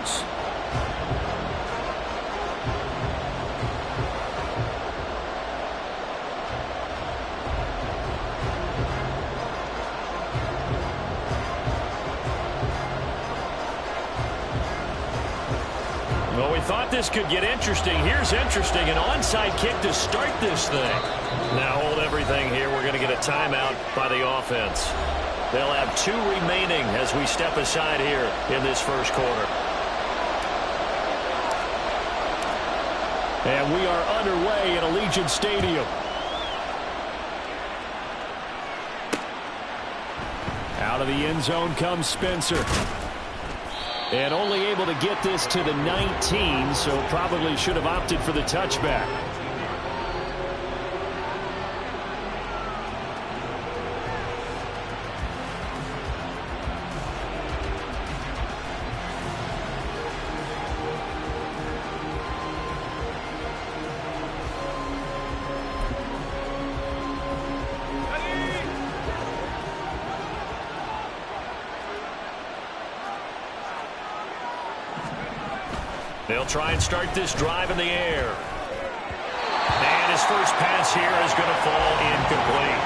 yards. Well, we thought this could get interesting. Here's interesting. An onside kick to start this thing. Now hold everything here. We're going to get a timeout by the offense. They'll have 2 remaining as we step aside here in this first quarter. And we are underway at Allegiant Stadium. Out of the end zone comes Spencer. And only able to get this to the 19, so probably should have opted for the touchback. They'll try and start this drive in the air. And his first pass here is going to fall incomplete.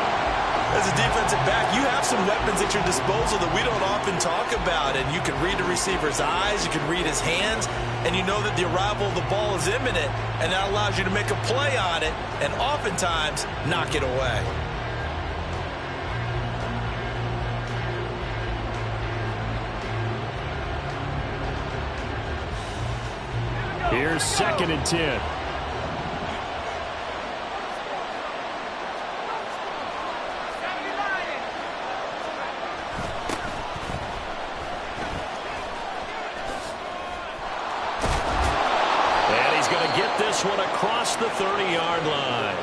As a defensive back, you have some weapons at your disposal that we don't often talk about. And you can read the receiver's eyes, you can read his hands, and you know that the arrival of the ball is imminent, and that allows you to make a play on it and oftentimes knock it away. Here's 2nd and 10. And he's going to get this one across the 30-yard line.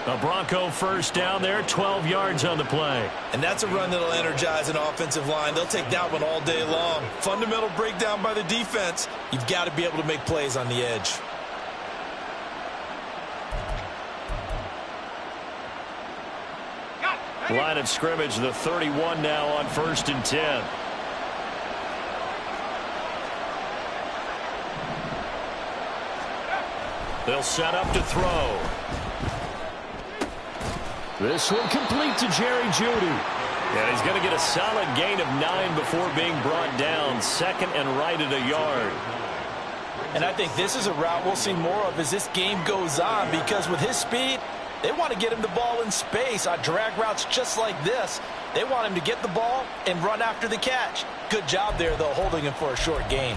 A Bronco first down there, 12 yards on the play. And that's a run that'll energize an offensive line. They'll take that one all day long. Fundamental breakdown by the defense. You've got to be able to make plays on the edge. Line of scrimmage, the 31 now on 1st and 10. They'll set up to throw. This one complete to Jerry Jeudy. And he's going to get a solid gain of 9 before being brought down. 2nd and right at a yard. And I think this is a route we'll see more of as this game goes on, because with his speed, they want to get him the ball in space on drag routes just like this. They want him to get the ball and run after the catch. Good job there, though, holding him for a short gain.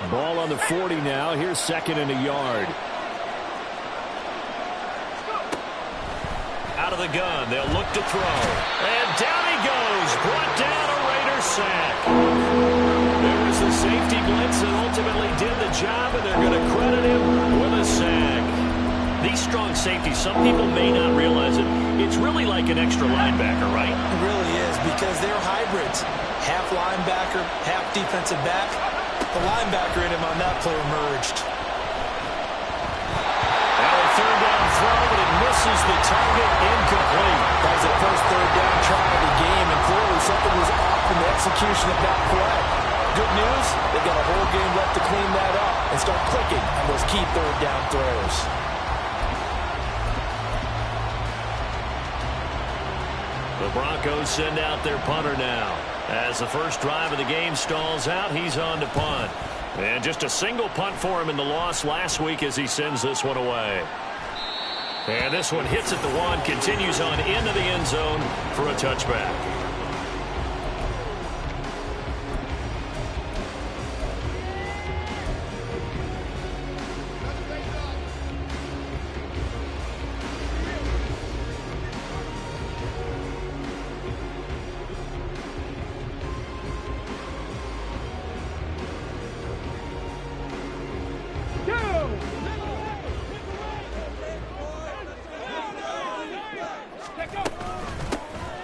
Ball on the 40 now. Here's 2nd and a yard. Out of the gun, they'll look to throw. And down he goes. Brought down, a Raider sack. There was the safety blitz that ultimately did the job, and they're going to credit him with a sack. These strong safeties, some people may not realize it. It's really like an extra linebacker, right? It really is, because they're hybrids. Half linebacker, half defensive back. The linebacker in him on that play emerged. Third down throw, but it misses the target, incomplete. That was the first third down try of the game, and clearly something was off in the execution of that play. Good news, they've got a whole game left to clean that up and start clicking on those key third down throws. The Broncos send out their punter now. As the first drive of the game stalls out, he's on to punt. And just a single punt for him in the loss last week as he sends this one away. And this one hits at the 1, continues on into the end zone for a touchback.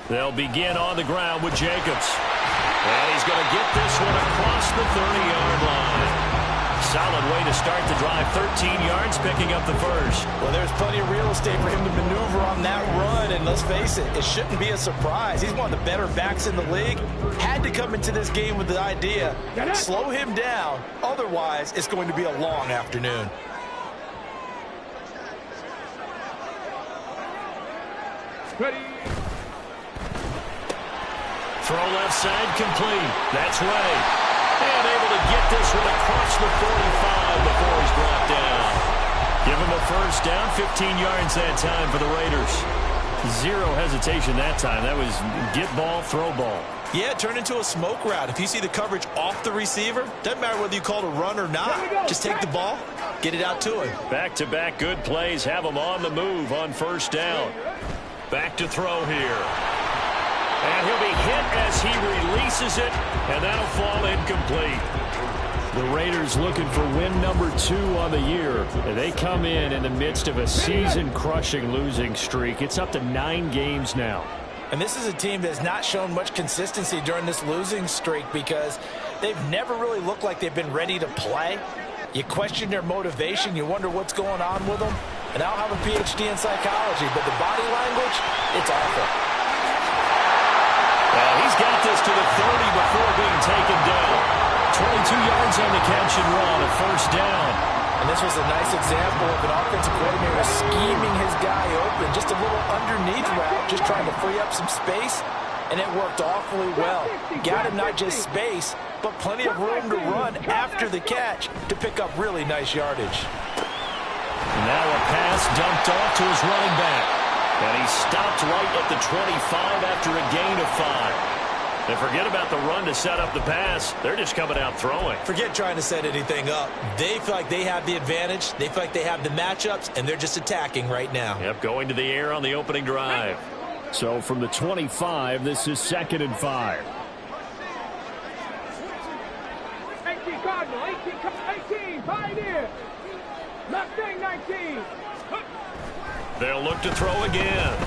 They'll begin on the ground with Jacobs. And he's going to get this one across the 30-yard line. solid way to start the drive. 13 yards, picking up the first. Well, there's plenty of real estate for him to maneuver on that run, and let's face it, it shouldn't be a surprise. He's one of the better backs in the league. Had to come into this game with the idea, slow him down, otherwise it's going to be a long afternoon. Ready. Throw left side complete. That's Ray. And able to get this one across the 45 before he's brought down. Give him a first down, 15 yards that time for the Raiders. Zero hesitation that time. That was get ball, throw ball. Yeah, it turned into a smoke route. If you see the coverage off the receiver, doesn't matter whether you call it a run or not. Just take the ball, get it out to him. Back-to-back good plays have him on the move on first down. Back to throw here. And he'll be hit as he releases it, and that'll fall incomplete. The Raiders looking for win number 2 on the year. And they come in the midst of a season-crushing losing streak. It's up to 9 games now. And this is a team that's not shown much consistency during this losing streak because they've never really looked like they've been ready to play. You question their motivation. You wonder what's going on with them. And I'll have a PhD in psychology, but the body language, it's awful. Well, he's got this to the 30 before being taken down. 22 yards on the catch and run, a first down. And this was a nice example of an offensive coordinator scheming his guy open. Just a little underneath route, just trying to free up some space, and it worked awfully well. Got him not just space, but plenty of room to run after the catch to pick up really nice yardage. Now a pass dumped off to his running back. And he stopped right at the 25 after a gain of 5. And forget about the run to set up the pass. They're just coming out throwing. Forget trying to set anything up. They feel like they have the advantage. They feel like they have the matchups, and they're just attacking right now. Yep, going to the air on the opening drive. So from the 25, this is 2nd and 5. 18 Cardinal, 18, Pioneer. Mustang 19. They'll look to throw again.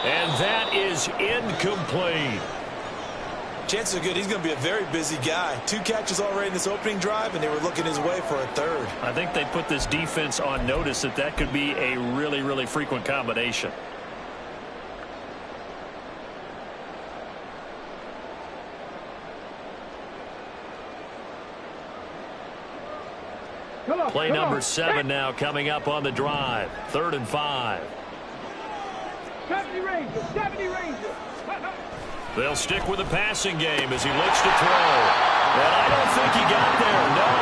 And that is incomplete. Chances are good he's going to be a very busy guy. 2 catches already in this opening drive, and they were looking his way for a 3rd. I think they put this defense on notice that could be a really, really frequent combination. Play number 7 now coming up on the drive. 3rd and 5. 70 Rangers, 70 Rangers. They'll stick with the passing game as he looks to throw. And I don't think he got there, no.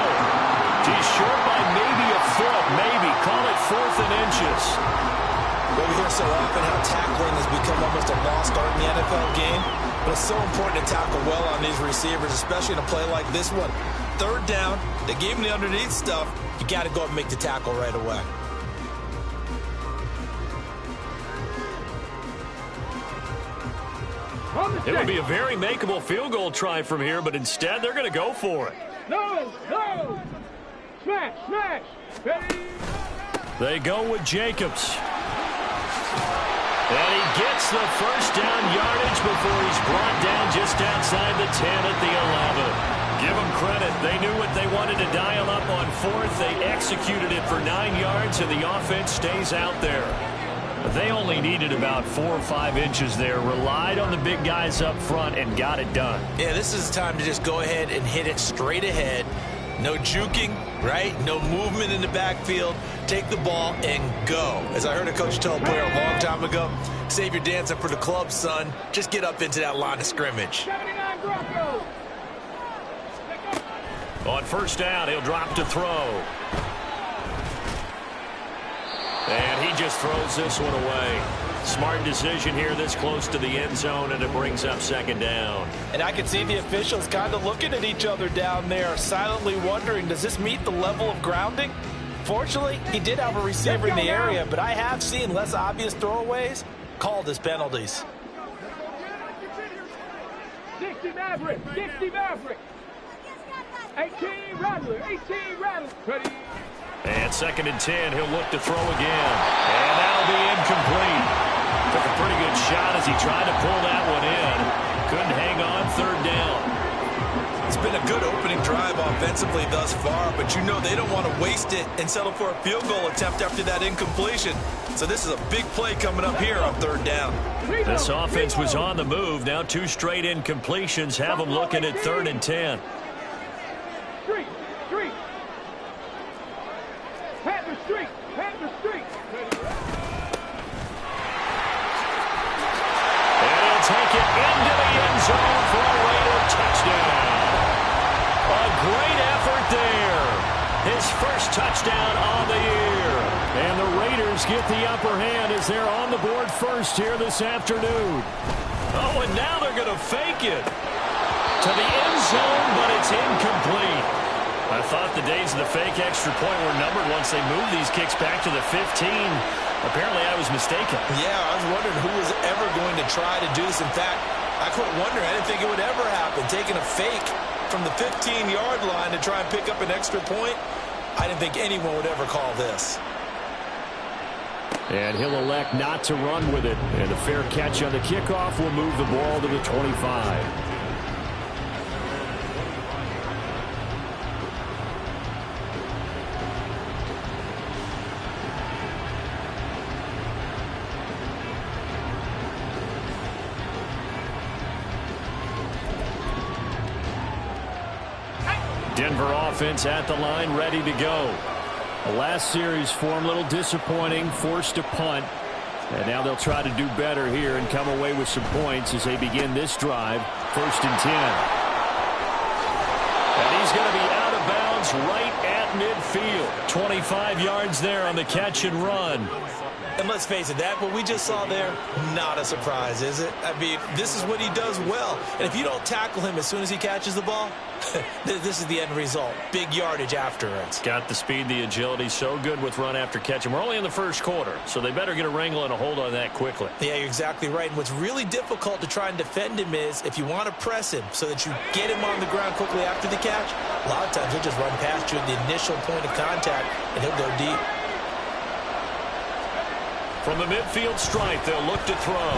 He's short by maybe a foot, maybe. Call it 4th and inches. Well, we hear so often how tackling has become almost a lost art in the NFL game. But it's so important to tackle well on these receivers, especially in a play like this one. 3rd down, they gave him the underneath stuff. You got to go and make the tackle right away. It would be a very makeable field goal try from here, but instead they're going to go for it. No. Smash. Ready. They go with Jacobs. And he gets the first down yardage before he's brought down just outside the 10 at the 11. Give them credit. They knew what they wanted to dial up on 4th. They executed it for 9 yards, and the offense stays out there. They only needed about 4 or 5 inches there, relied on the big guys up front, and got it done. Yeah, this is the time to just go ahead and hit it straight ahead. No juking, right? No movement in the backfield. Take the ball and go. As I heard a coach tell a player a long time ago, save your dancing for the club, son. Just get up into that line of scrimmage. 79 Broncos. On first down, he'll drop to throw. And he just throws this one away. Smart decision here this close to the end zone, and it brings up 2nd down. And I can see the officials kind of looking at each other down there, silently wondering, does this meet the level of grounding? Fortunately, he did have a receiver in the area, but I have seen less obvious throwaways called as penalties. 60 Maverick. 18 Rattler. Ready. And 2nd and 10, he'll look to throw again. And that'll be incomplete. Took a pretty good shot as he tried to pull that one in. Couldn't hang on 3rd down. It's been a good opening drive offensively thus far, but you know they don't want to waste it and settle for a field goal attempt after that incompletion. So this is a big play coming up here on 3rd down. This offense was on the move. Now 2 straight incompletions have them looking at 3rd and 10. Street. Panther Street. And he'll take it into the end zone for a Raider touchdown. A great effort there. His first touchdown on the year. And the Raiders get the upper hand as they're on the board first here this afternoon. Oh, and now they're going to fake it to the end zone, but it's incomplete. I thought the days of the fake extra point were numbered once they moved these kicks back to the 15. Apparently, I was mistaken. Yeah, I was wondering who was ever going to try to do this. In fact, I quit wondering. I didn't think it would ever happen. Taking a fake from the 15-yard line to try and pick up an extra point, I didn't think anyone would ever call this. And he'll elect not to run with it. And a fair catch on the kickoff will move the ball to the 25. Denver offense at the line, ready to go. The last series for them, a little disappointing, forced to punt. And now they'll try to do better here and come away with some points as they begin this drive, 1st and 10. And he's going to be out of bounds right at midfield. 25 yards there on the catch and run. And let's face it, that what we just saw there, not a surprise, is it? I mean, this is what he does well. And if you don't tackle him as soon as he catches the ball, this is the end result. Big yardage afterwards. Got the speed, the agility, so good with run after catch. And we're only in the first quarter, so they better get a wrangle and a hold on that quickly. Yeah, you're exactly right. And what's really difficult to try and defend him is if you want to press him so that you get him on the ground quickly after the catch, a lot of times he'll just run past you at the initial point of contact, and he'll go deep. From the midfield stripe, they'll look to throw.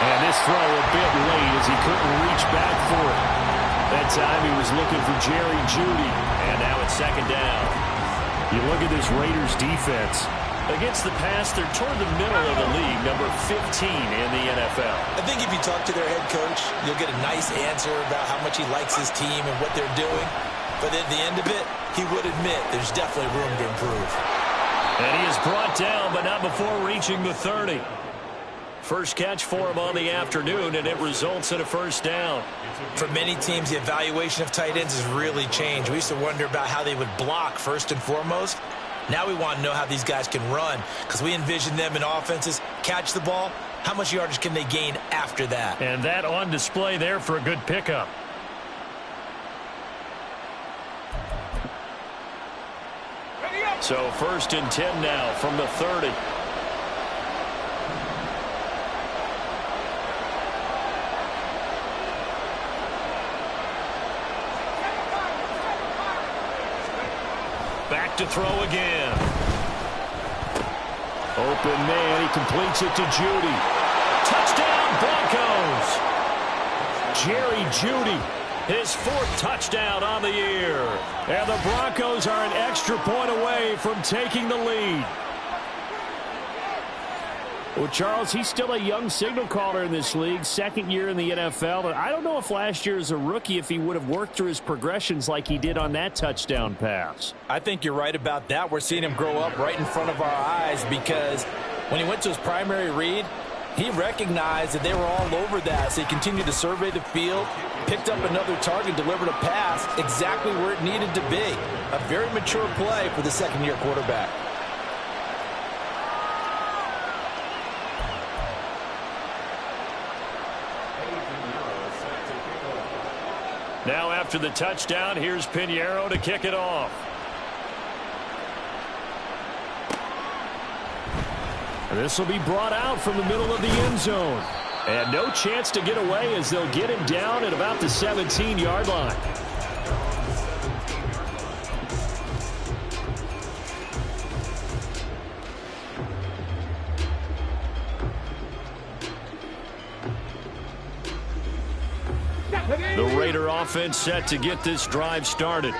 And this throw a bit late as he couldn't reach back for it. That time he was looking for Jerry Jeudy. And now it's 2nd down. You look at this Raiders defense. Against the pass, they're toward the middle of the league, number 15 in the NFL. I think if you talk to their head coach, you'll get a nice answer about how much he likes his team and what they're doing. But at the end of it, he would admit there's definitely room to improve. And he is brought down, but not before reaching the 30. First catch for him on the afternoon, and it results in a 1st down. For many teams, the evaluation of tight ends has really changed. We used to wonder about how they would block first and foremost. Now we want to know how these guys can run, because we envision them in offenses catch the ball. How much yardage can they gain after that? And that on display there for a good pickup. So 1st and 10 now from the 30. Back to throw again. Open man, he completes it to Jeudy. Touchdown Broncos. Jerry Jeudy, his 4th touchdown on the year. And the Broncos are an extra point away from taking the lead. Well, Charles, he's still a young signal caller in this league, 2nd year in the NFL. And I don't know if last year as a rookie, if he would have worked through his progressions like he did on that touchdown pass. I think you're right about that. We're seeing him grow up right in front of our eyes because when he went to his primary read, he recognized that they were all over that, so he continued to survey the field, picked up another target, delivered a pass exactly where it needed to be. A very mature play for the 2nd-year quarterback. Now after the touchdown, here's Pinheiro to kick it off. This will be brought out from the middle of the end zone. And no chance to get away as they'll get him down at about the 17-yard line. The Raider offense set to get this drive started.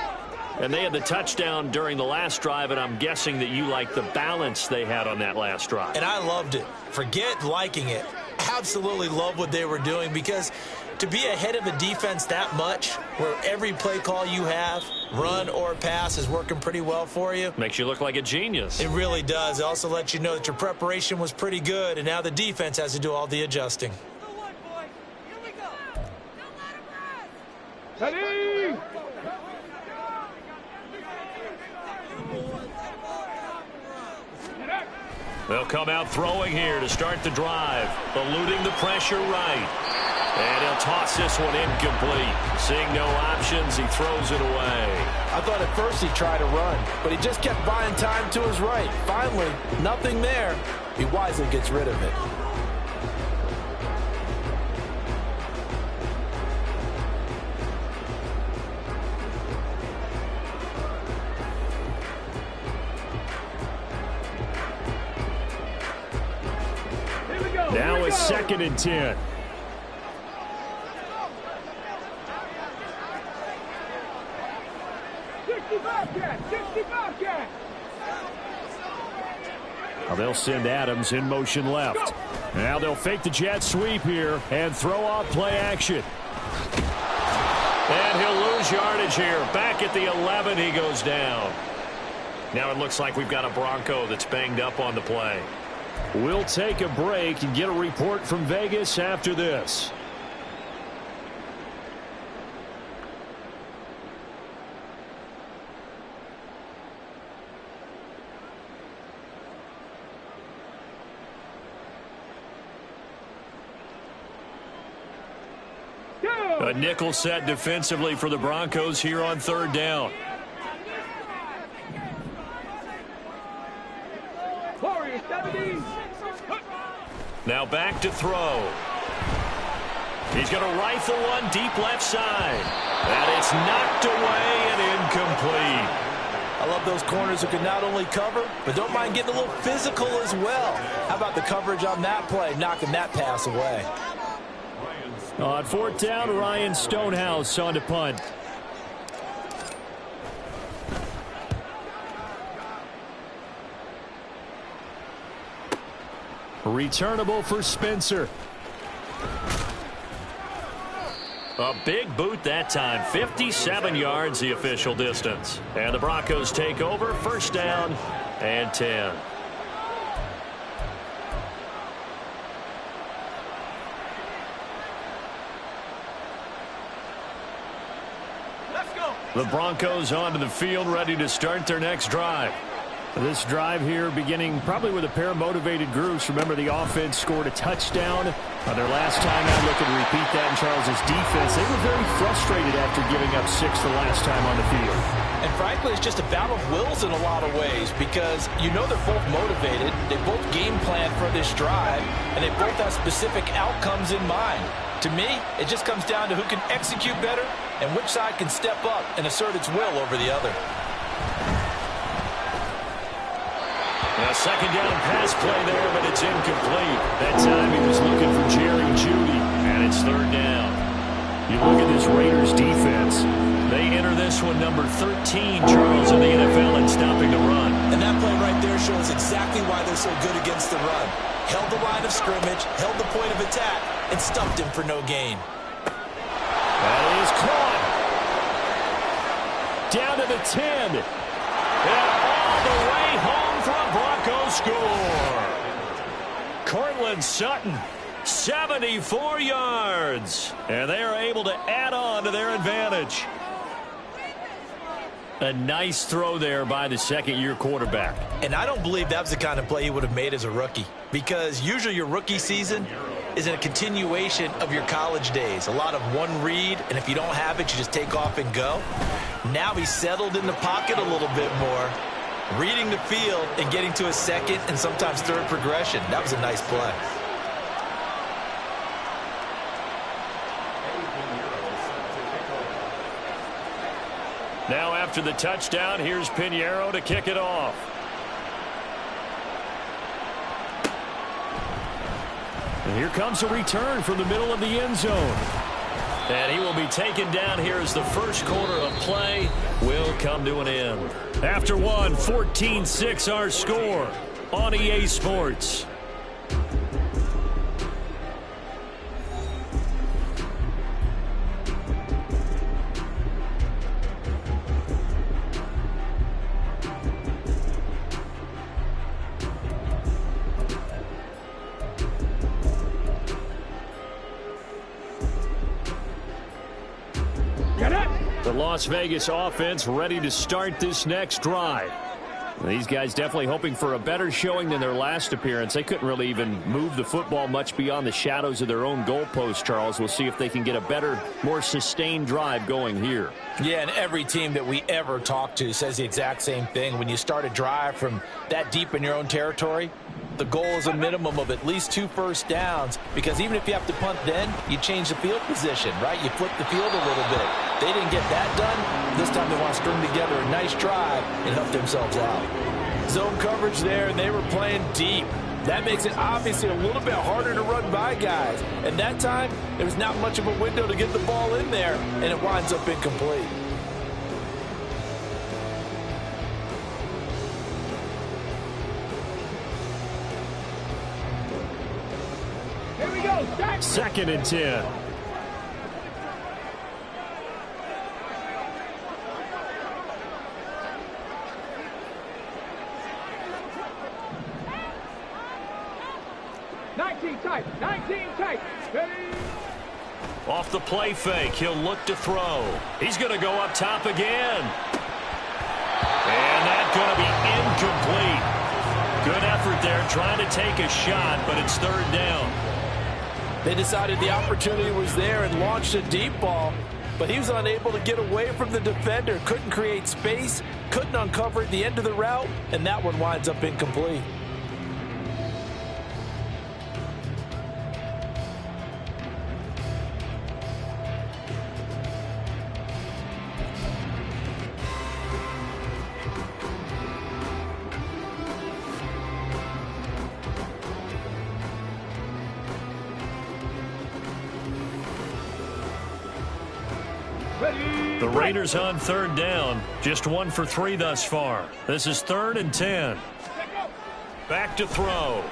And they had the touchdown during the last drive, and I'm guessing that you like the balance they had on that last drive. And I loved it. Forget liking it. Absolutely love what they were doing, because to be ahead of a defense that much, where every play call you have, run or pass, is working pretty well for you. Makes you look like a genius. It really does. It also lets you know that your preparation was pretty good, and now the defense has to do all the adjusting. Ready? They'll come out throwing here to start the drive. Eluding the pressure right. And he'll toss this one incomplete. Seeing no options, he throws it away. I thought at first he tried to run, but he just kept buying time to his right. Finally, nothing there. He wisely gets rid of it. Now it's 2nd and 10. Well, they'll send Adams in motion left. Now they'll fake the jet sweep here and throw off play action. And he'll lose yardage here. Back at the 11, he goes down. Now it looks like we've got a Bronco that's banged up on the play. We'll take a break and get a report from Vegas after this. A nickel set defensively for the Broncos here on 3rd down. Now back to throw. He's going to rifle one deep left side. And it's knocked away and incomplete. I love those corners who can not only cover, but don't mind getting a little physical as well. How about the coverage on that play, knocking that pass away? On 4th down, Ryan Stonehouse on to punt. Returnable for Spencer. A big boot that time. 57 yards the official distance. And the Broncos take over. 1st down and 10. Let's go. The Broncos onto the field, ready to start their next drive. This drive here beginning probably with a pair of motivated groups. Remember, the offense scored a touchdown on their last time out. Looking to repeat that in Charles's defense. They were very frustrated after giving up 6 the last time on the field. And frankly, it's just a battle of wills in a lot of ways, because you know they're both motivated. They both game plan for this drive, and they both have specific outcomes in mind. To me, it just comes down to who can execute better and which side can step up and assert its will over the other. A 2nd down pass play there, but it's incomplete. That time he was looking for Jerry Jeudy, and it's 3rd down. You look at this Raiders defense. They enter this one number 13, Charles, in the NFL, in stopping the run. And that play right there shows exactly why they're so good against the run. Held the line of scrimmage, held the point of attack, and stuffed him for no gain. That is caught. Down to the 10. And all the way home for a Broncos score. Cortland Sutton, 74 yards. And they are able to add on to their advantage. A nice throw there by the 2nd-year quarterback. And I don't believe that was the kind of play he would have made as a rookie, because usually your rookie season is a continuation of your college days. A lot of one read, and if you don't have it, you just take off and go. Now he's settled in the pocket a little bit more, reading the field and getting to a 2nd and sometimes 3rd progression. That was a nice play. Now after the touchdown, here's Pinheiro to kick it off. And here comes a return from the middle of the end zone. And he will be taken down here as the first quarter of play will come to an end. After one, 14-6 our score on EA Sports. The Las Vegas offense ready to start this next drive. These guys definitely hoping for a better showing than their last appearance. They couldn't really even move the football much beyond the shadows of their own goalpost, Charles. We'll see if they can get a better, more sustained drive going here. Yeah, and every team that we ever talk to says the exact same thing. When you start a drive from that deep in your own territory, the goal is a minimum of at least 2 first downs, because even if you have to punt then, you change the field position, right? You flip the field a little bit. They didn't get that done. This time they want to string together a nice drive and help themselves out. Zone coverage there, and they were playing deep. That makes it obviously a little bit harder to run by guys. And that time, there was not much of a window to get the ball in there, and it winds up incomplete. Here we go. Second and 10. Tight. 19 tight. Ready. Off the play fake, he'll look to throw. He's going to go up top again. And that's going to be incomplete. Good effort there trying to take a shot, but it's third down. They decided the opportunity was there and launched a deep ball, but he was unable to get away from the defender. Couldn't create space, couldn't uncover at the end of the route, and that one winds up incomplete. The Raiders on third down. Just 1 for 3 thus far. This is 3rd and 10. Back to throw.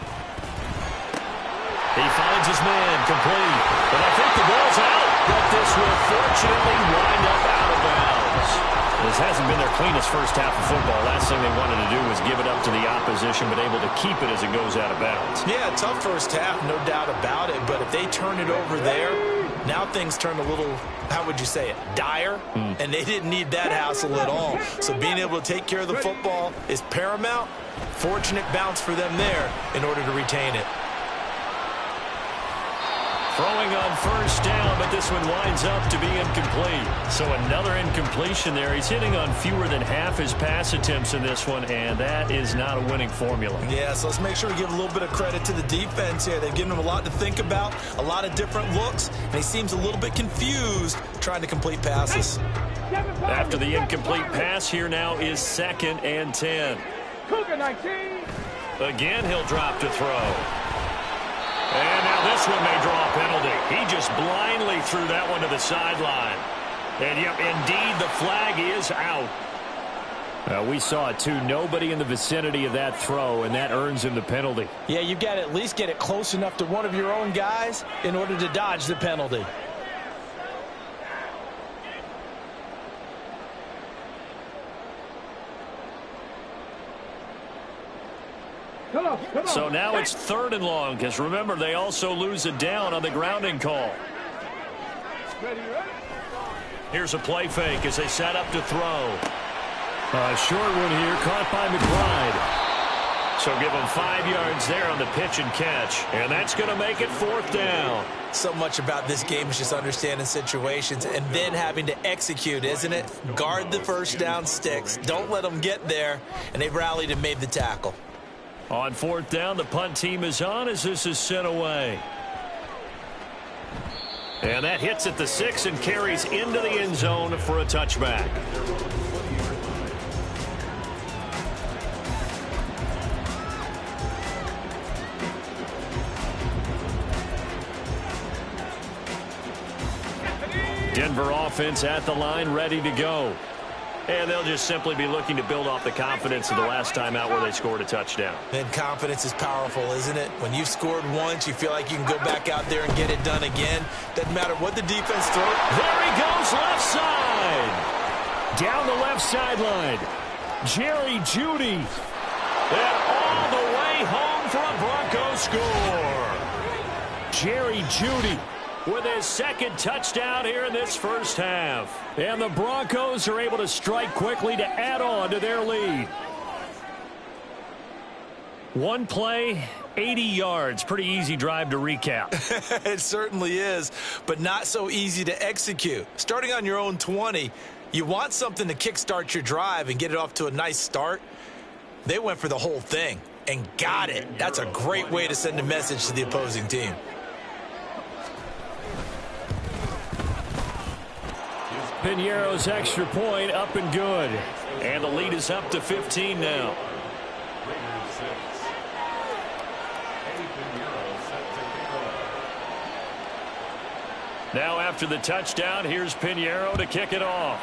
He finds his man complete. But I think the ball's out. But this will fortunately wind up out of bounds. This hasn't been their cleanest first half of football. Last thing they wanted to do was give it up to the opposition, but able to keep it as it goes out of bounds. Yeah, tough first half, no doubt about it. But if they turn it over there, now things turn a little, how would you say it, dire? And they didn't need that hassle at all. So being able to take care of the football is paramount. Fortunate bounce for them there in order to retain it. Throwing on first down, but this one winds up to be incomplete. So another incompletion there. He's hitting on fewer than half his pass attempts in this one, and that is not a winning formula. Yeah, so let's make sure we give a little bit of credit to the defense here. They've given him a lot to think about, a lot of different looks, and he seems a little bit confused trying to complete passes. After the incomplete pass, here now is 2nd and 10. Cougar 19. Again, he'll drop to throw. And now this one may draw a penalty. He just blindly threw that one to the sideline. And, yep, indeed, the flag is out. We saw it, too. Nobody in the vicinity of that throw, and that earns him the penalty. Yeah, you've got to at least get it close enough to one of your own guys in order to dodge the penalty. Come on. So now it's 3rd and long, because remember, they also lose a down on the grounding call. Ready. Here's a play fake as they set up to throw. A short one here, caught by McBride. So give them 5 yards there on the pitch and catch. And that's going to make it 4th down. So much about this game is just understanding situations and then having to execute, isn't it? Guard the first down sticks. Don't let them get there. And they've rallied and made the tackle. On 4th down, the punt team is on as this is sent away. And that hits at the 6 and carries into the end zone for a touchback. Denver offense at the line, ready to go. And they'll just simply be looking to build off the confidence of the last time out where they scored a touchdown. And confidence is powerful, isn't it? When you've scored once, you feel like you can go back out there and get it done again. Doesn't matter what the defense throws. There he goes, left side. Down the left sideline. Jerry Jeudy. And all the way home for a Broncos score. Jerry Jeudy with his second touchdown here in this first half. And the Broncos are able to strike quickly to add on to their lead. One play, 80 yards. Pretty easy drive to recap. It certainly is, but not so easy to execute. Starting on your own 20, you want something to kickstart your drive and get it off to a nice start. They went for the whole thing and got it. That's a great way to send a message to the opposing team. Piñeiro's extra point up and good. And the lead is up to 15 now. Now after the touchdown, here's Piñeiro to kick it off.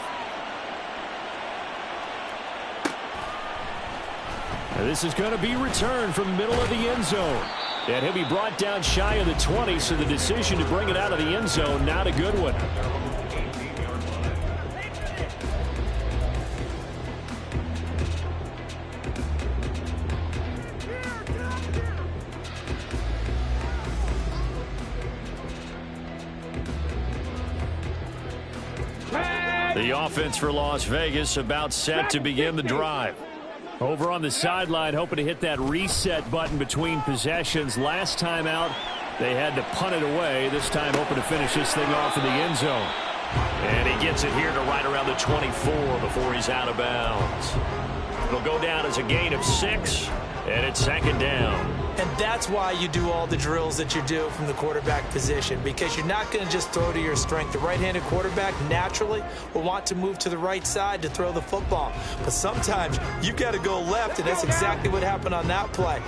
And this is going to be returned from the middle of the end zone. And he'll be brought down shy of the 20, so the decision to bring it out of the end zone, not a good one. The offense for Las Vegas about set to begin the drive. Over on the sideline, hoping to hit that reset button between possessions. Last time out, they had to punt it away. This time, hoping to finish this thing off in the end zone. And he gets it here to right around the 24 before he's out of bounds. It'll go down as a gain of 6, and it's second down. And that's why you do all the drills that you do from the quarterback position, because you're not going to just throw to your strength. The right-handed quarterback naturally will want to move to the right side to throw the football. But sometimes you've got to go left, and that's exactly what happened on that play.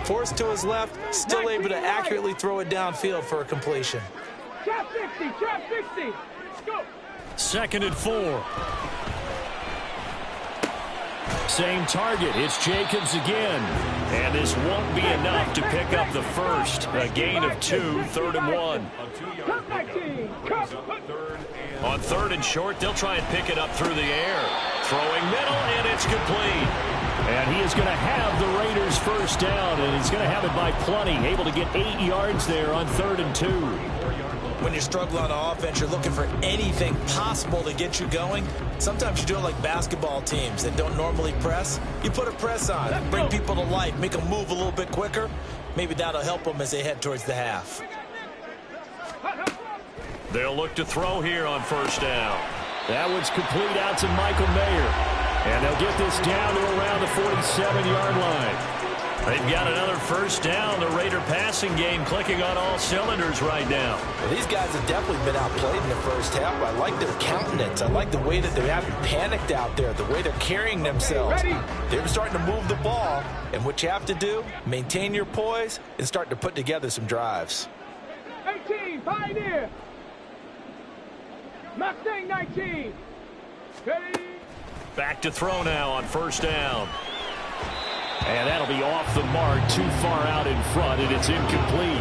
Forced to his left, still able to accurately throw it downfield for a completion. Trap 60, trap 60. Go. Second and 4. Same target. It's Jacobs again. And this won't be enough to pick up the first. A gain of 2, 3rd and 1. On 3rd and short, they'll try and pick it up through the air. Throwing middle, and it's complete. And he is going to have the Raiders first down, and he's going to have it by plenty. Able to get 8 yards there on 3rd and 2. When you're struggling on offense, you're looking for anything possible to get you going. Sometimes you do it like basketball teams that don't normally press. You put a press on, bring people to life, make them move a little bit quicker. Maybe that'll help them as they head towards the half. They'll look to throw here on first down. That one's complete out to Michael Mayer. And they'll get this down to around the 47-yard line. They've got another first down. The Raider passing game clicking on all cylinders right now. Well, these guys have definitely been outplayed in the first half. I like their countenance. I like the way that they haven't panicked out there, the way they're carrying themselves. They're starting to move the ball. And what you have to do, maintain your poise and start to put together some drives. 18, Pioneer. Mustang 19. Ready. Back to throw now on first down. And that'll be off the mark, too far out in front, and it's incomplete.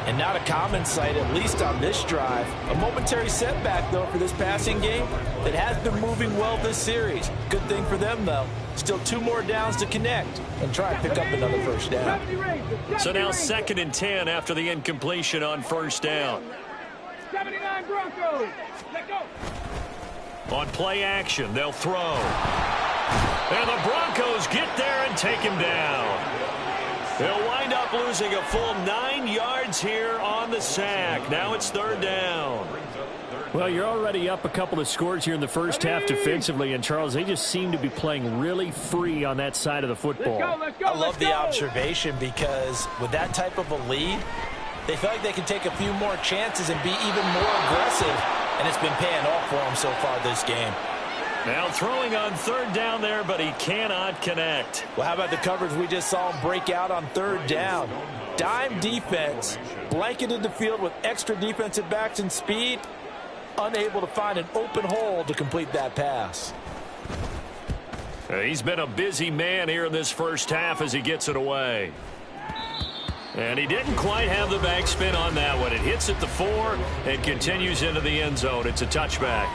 And not a common sight, at least on this drive. A momentary setback, though, for this passing game that has been moving well this series. Good thing for them, though. Still 2 more downs to connect and try and pick up another first down. So now 2nd and 10 after the incompletion on first down. 79 Broncos. Let go. On play action, they'll throw. And the Broncos get there and take him down. They'll wind up losing a full 9 yards here on the sack. Now it's 3rd down. Well, you're already up a couple of scores here in the first half defensively, and Charles, they just seem to be playing really free on that side of the football. I love the observation, because with that type of a lead, they feel like they can take a few more chances and be even more aggressive, and it's been paying off for them so far this game. Now throwing on 3rd down there, but he cannot connect. Well, how about the coverage we just saw him break out on 3rd down? Dime defense, blanketed the field with extra defensive backs and speed. unable to find an open hole to complete that pass. He's been a busy man here in this first half as he gets it away. And he didn't quite have the backspin on that one. It hits at the 4 and continues into the end zone. It's a touchback.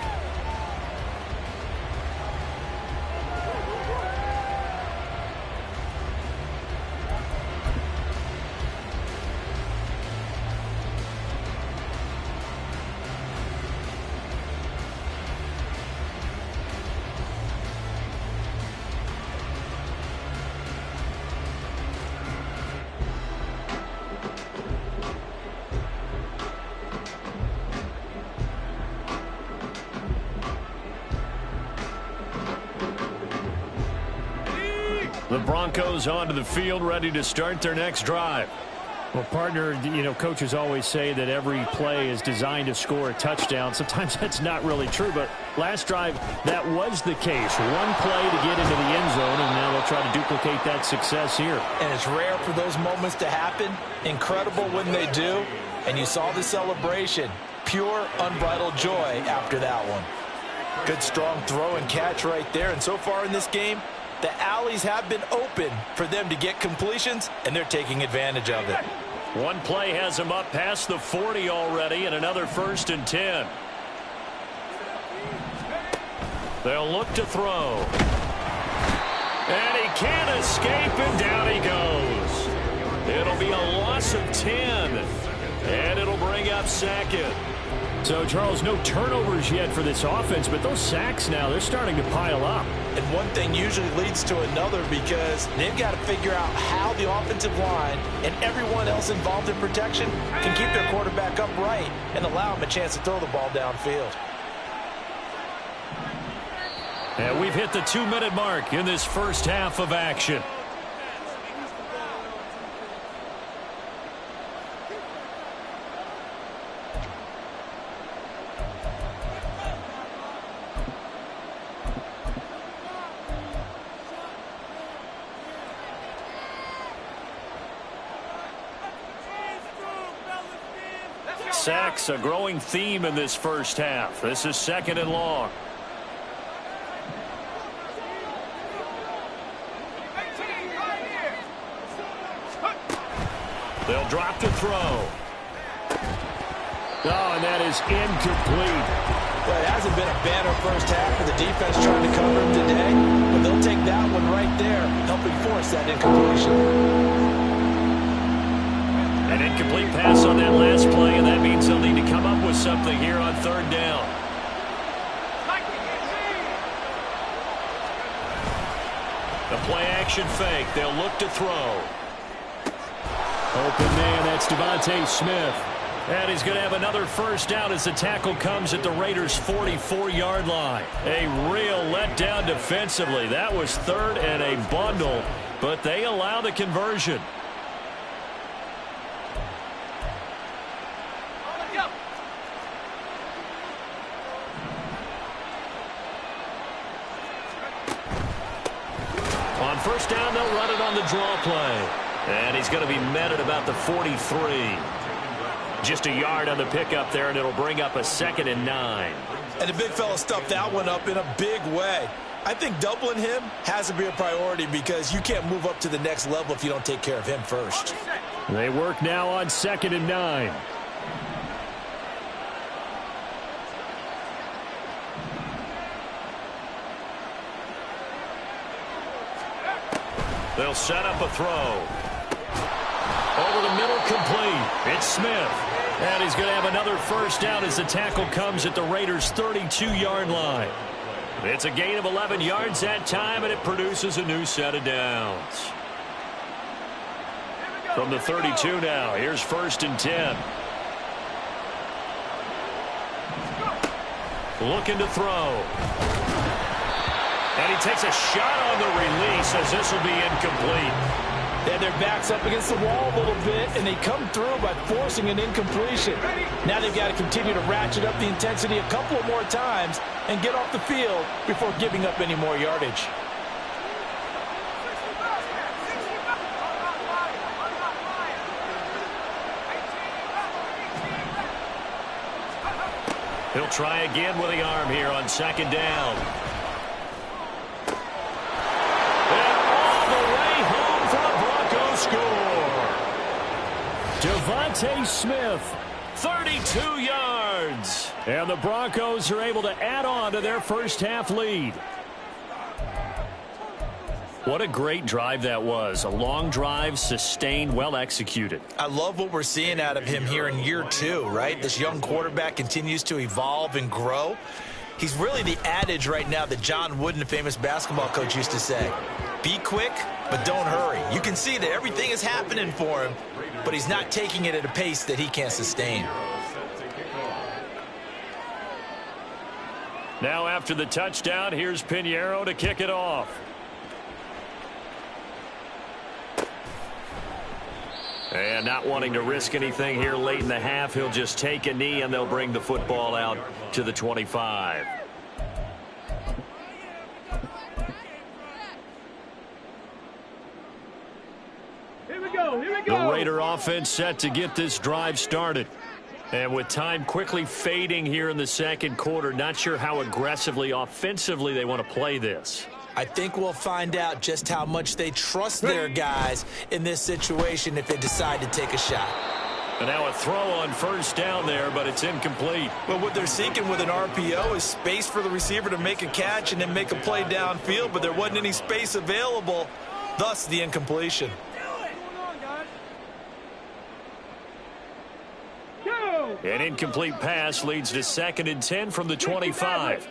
The Broncos onto the field, ready to start their next drive. Well, partner, you know, coaches always say that every play is designed to score a touchdown. Sometimes that's not really true, but last drive, that was the case. One play to get into the end zone, and now they'll try to duplicate that success here. And it's rare for those moments to happen. Incredible when they do. And you saw the celebration. Pure, unbridled joy after that one. Good, strong throw and catch right there. And so far in this game, the alleys have been open for them to get completions, and they're taking advantage of it. One play has him up past the 40 already, and another 1st and 10. They'll look to throw. And he can't escape, and down he goes. It'll be a loss of 10, and it'll bring up 2nd. So, Charles, no turnovers yet for this offense, but those sacks now, they're starting to pile up. And one thing usually leads to another because they've got to figure out how the offensive line and everyone else involved in protection can keep their quarterback upright and allow him a chance to throw the ball downfield. And we've hit the 2-minute mark in this first half of action. Sacks, a growing theme in this first half. This is 2nd and long. They'll drop to throw. Oh, and that is incomplete. Well, it hasn't been a banner first half for the defense trying to cover him today, but they'll take that one right there, helping force that incompletion. An incomplete pass on that last play, and that means they'll need to come up with something here on 3rd down. The play-action fake. They'll look to throw. Open man, that's Devontae Smith. And he's going to have another 1st down as the tackle comes at the Raiders' 44-yard line. A real letdown defensively. That was 3rd and a bundle, but they allow the conversion. On 1st down, they'll run it on the draw play. And he's going to be met at about the 43. Just a yard on the pickup there, and it'll bring up a 2nd and 9. And the big fella stuffed that one up in a big way. I think doubling him has to be a priority because you can't move up to the next level if you don't take care of him first. They work now on 2nd and 9. They'll set up a throw. Over the middle, complete. It's Smith. And he's going to have another 1st down as the tackle comes at the Raiders' 32-yard line. It's a gain of 11 yards that time, and it produces a new set of downs. From the 32 now, here's 1st and 10. Looking to throw. And he takes a shot on the release as this will be incomplete. They had their backs up against the wall a little bit, and they come through by forcing an incompletion. Now they've got to continue to ratchet up the intensity a couple of more times and get off the field before giving up any more yardage. He'll try again with the arm here on second down. And all the way home for the Broncos score. Devontae Smith, 32 yards. And the Broncos are able to add on to their first half lead. What a great drive that was. A long drive, sustained, well executed. I love what we're seeing out of him here in year 2, right? This young quarterback continues to evolve and grow. He's really the adage right now that John Wooden, the famous basketball coach, used to say. Be quick, but don't hurry. You can see that everything is happening for him, but he's not taking it at a pace that he can't sustain. Now after the touchdown, here's Pinheiro to kick it off. And not wanting to risk anything here late in the half, he'll just take a knee and they'll bring the football out to the 25. Here we go, here we go. The Raider offense set to get this drive started. And with time quickly fading here in the second quarter, not sure how aggressively, offensively they want to play this. I think we'll find out just how much they trust their guys in this situation if they decide to take a shot. And now a throw on first down there, but it's incomplete. But what they're seeking with an RPO is space for the receiver to make a catch and then make a play downfield, but there wasn't any space available, thus the incompletion. An incomplete pass leads to 2nd and 10 from the 25.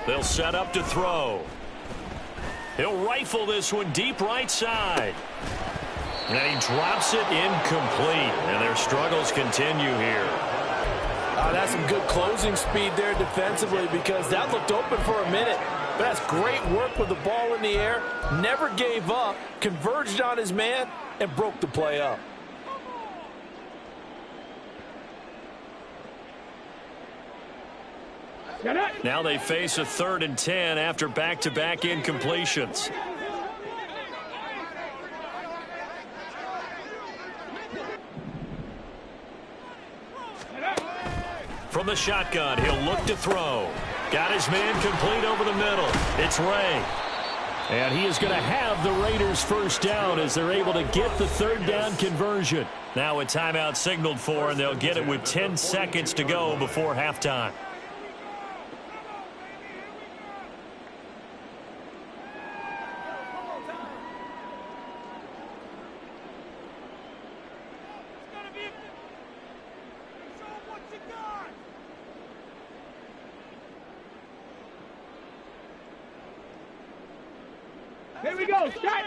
They'll set up to throw. He'll rifle this one deep right side. And he drops it incomplete. And their struggles continue here. That's some good closing speed there defensively because that looked open for a minute. But that's great work with the ball in the air. Never gave up, converged on his man, and broke the play up. Now they face a 3rd and 10 after back-to-back incompletions. From the shotgun, he'll look to throw. Got his man complete over the middle. It's Ray. And he is going to have the Raiders first down as they're able to get the 3rd down conversion. Now a timeout signaled for, and they'll get it with 10 seconds to go before halftime. Here we go, start!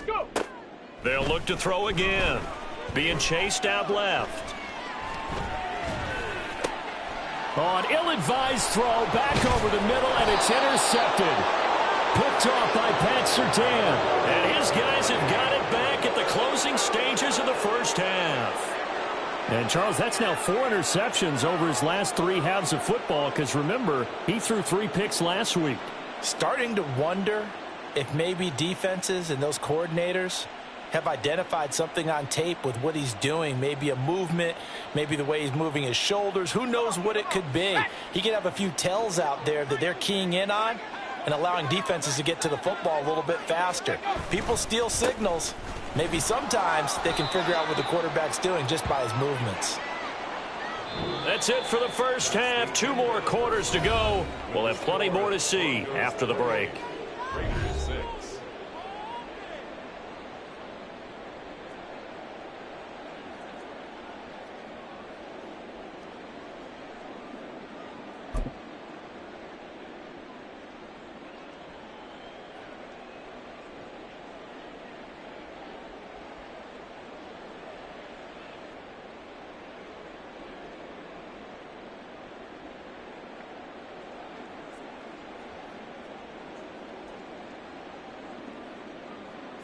Go! They'll look to throw again. Being chased out left. On ill-advised throw, back over the middle, and it's intercepted. Picked off by Pat Surtain. And his guys have got it back at the closing stages of the first half. And, Charles, that's now 4 interceptions over his last 3 halves of football, because, remember, he threw 3 picks last week. Starting to wonder if maybe defenses and those coordinators have identified something on tape with what he's doing. Maybe a movement, maybe the way he's moving his shoulders. Who knows what it could be? He could have a few tells out there that they're keying in on and allowing defenses to get to the football a little bit faster. People steal signals. Maybe sometimes they can figure out what the quarterback's doing just by his movements. That's it for the first half. 2 more quarters to go. We'll have plenty more to see after the break.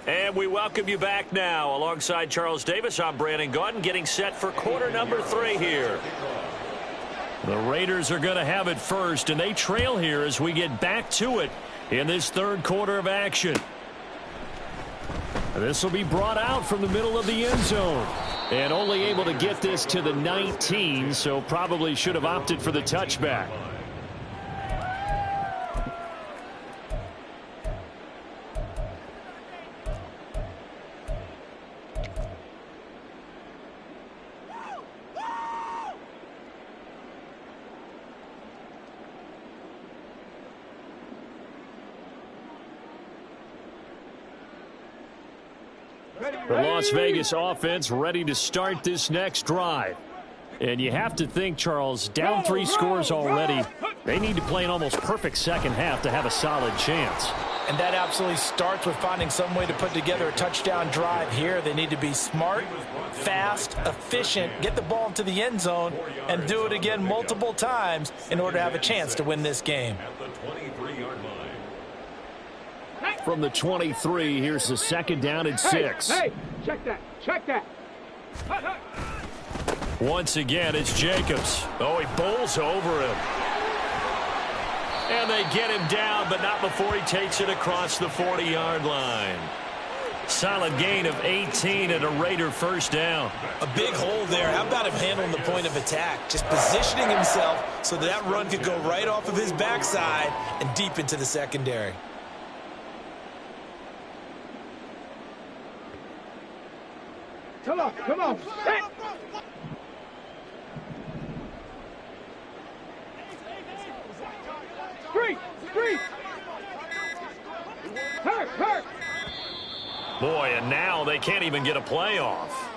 And we welcome you back now. Alongside Charles Davis, I'm Brandon Gaudin, getting set for quarter number 3 here. The Raiders are going to have it first, and they trail here as we get back to it in this third quarter of action. This will be brought out from the middle of the end zone. And only able to get this to the 19, so probably should have opted for the touchback. The Las Vegas offense ready to start this next drive. And you have to think, Charles, down 3 scores already. They need to play an almost perfect second half to have a solid chance. And that absolutely starts with finding some way to put together a touchdown drive here. They need to be smart, fast, efficient, get the ball into the end zone, and do it again multiple times in order to have a chance to win this game. From the 23, here's the second down and 6. Hey, check that. Check that. Once again, it's Jacobs. Oh, he bowls over him. And they get him down, but not before he takes it across the 40-yard line. Solid gain of 18 and a Raider first down. A big hole there. How about him handling the point of attack? Just positioning himself so that run could go right off of his backside and deep into the secondary. Come on, come on. Hey. Street. Hurt. Boy, and now they can't even get a play off.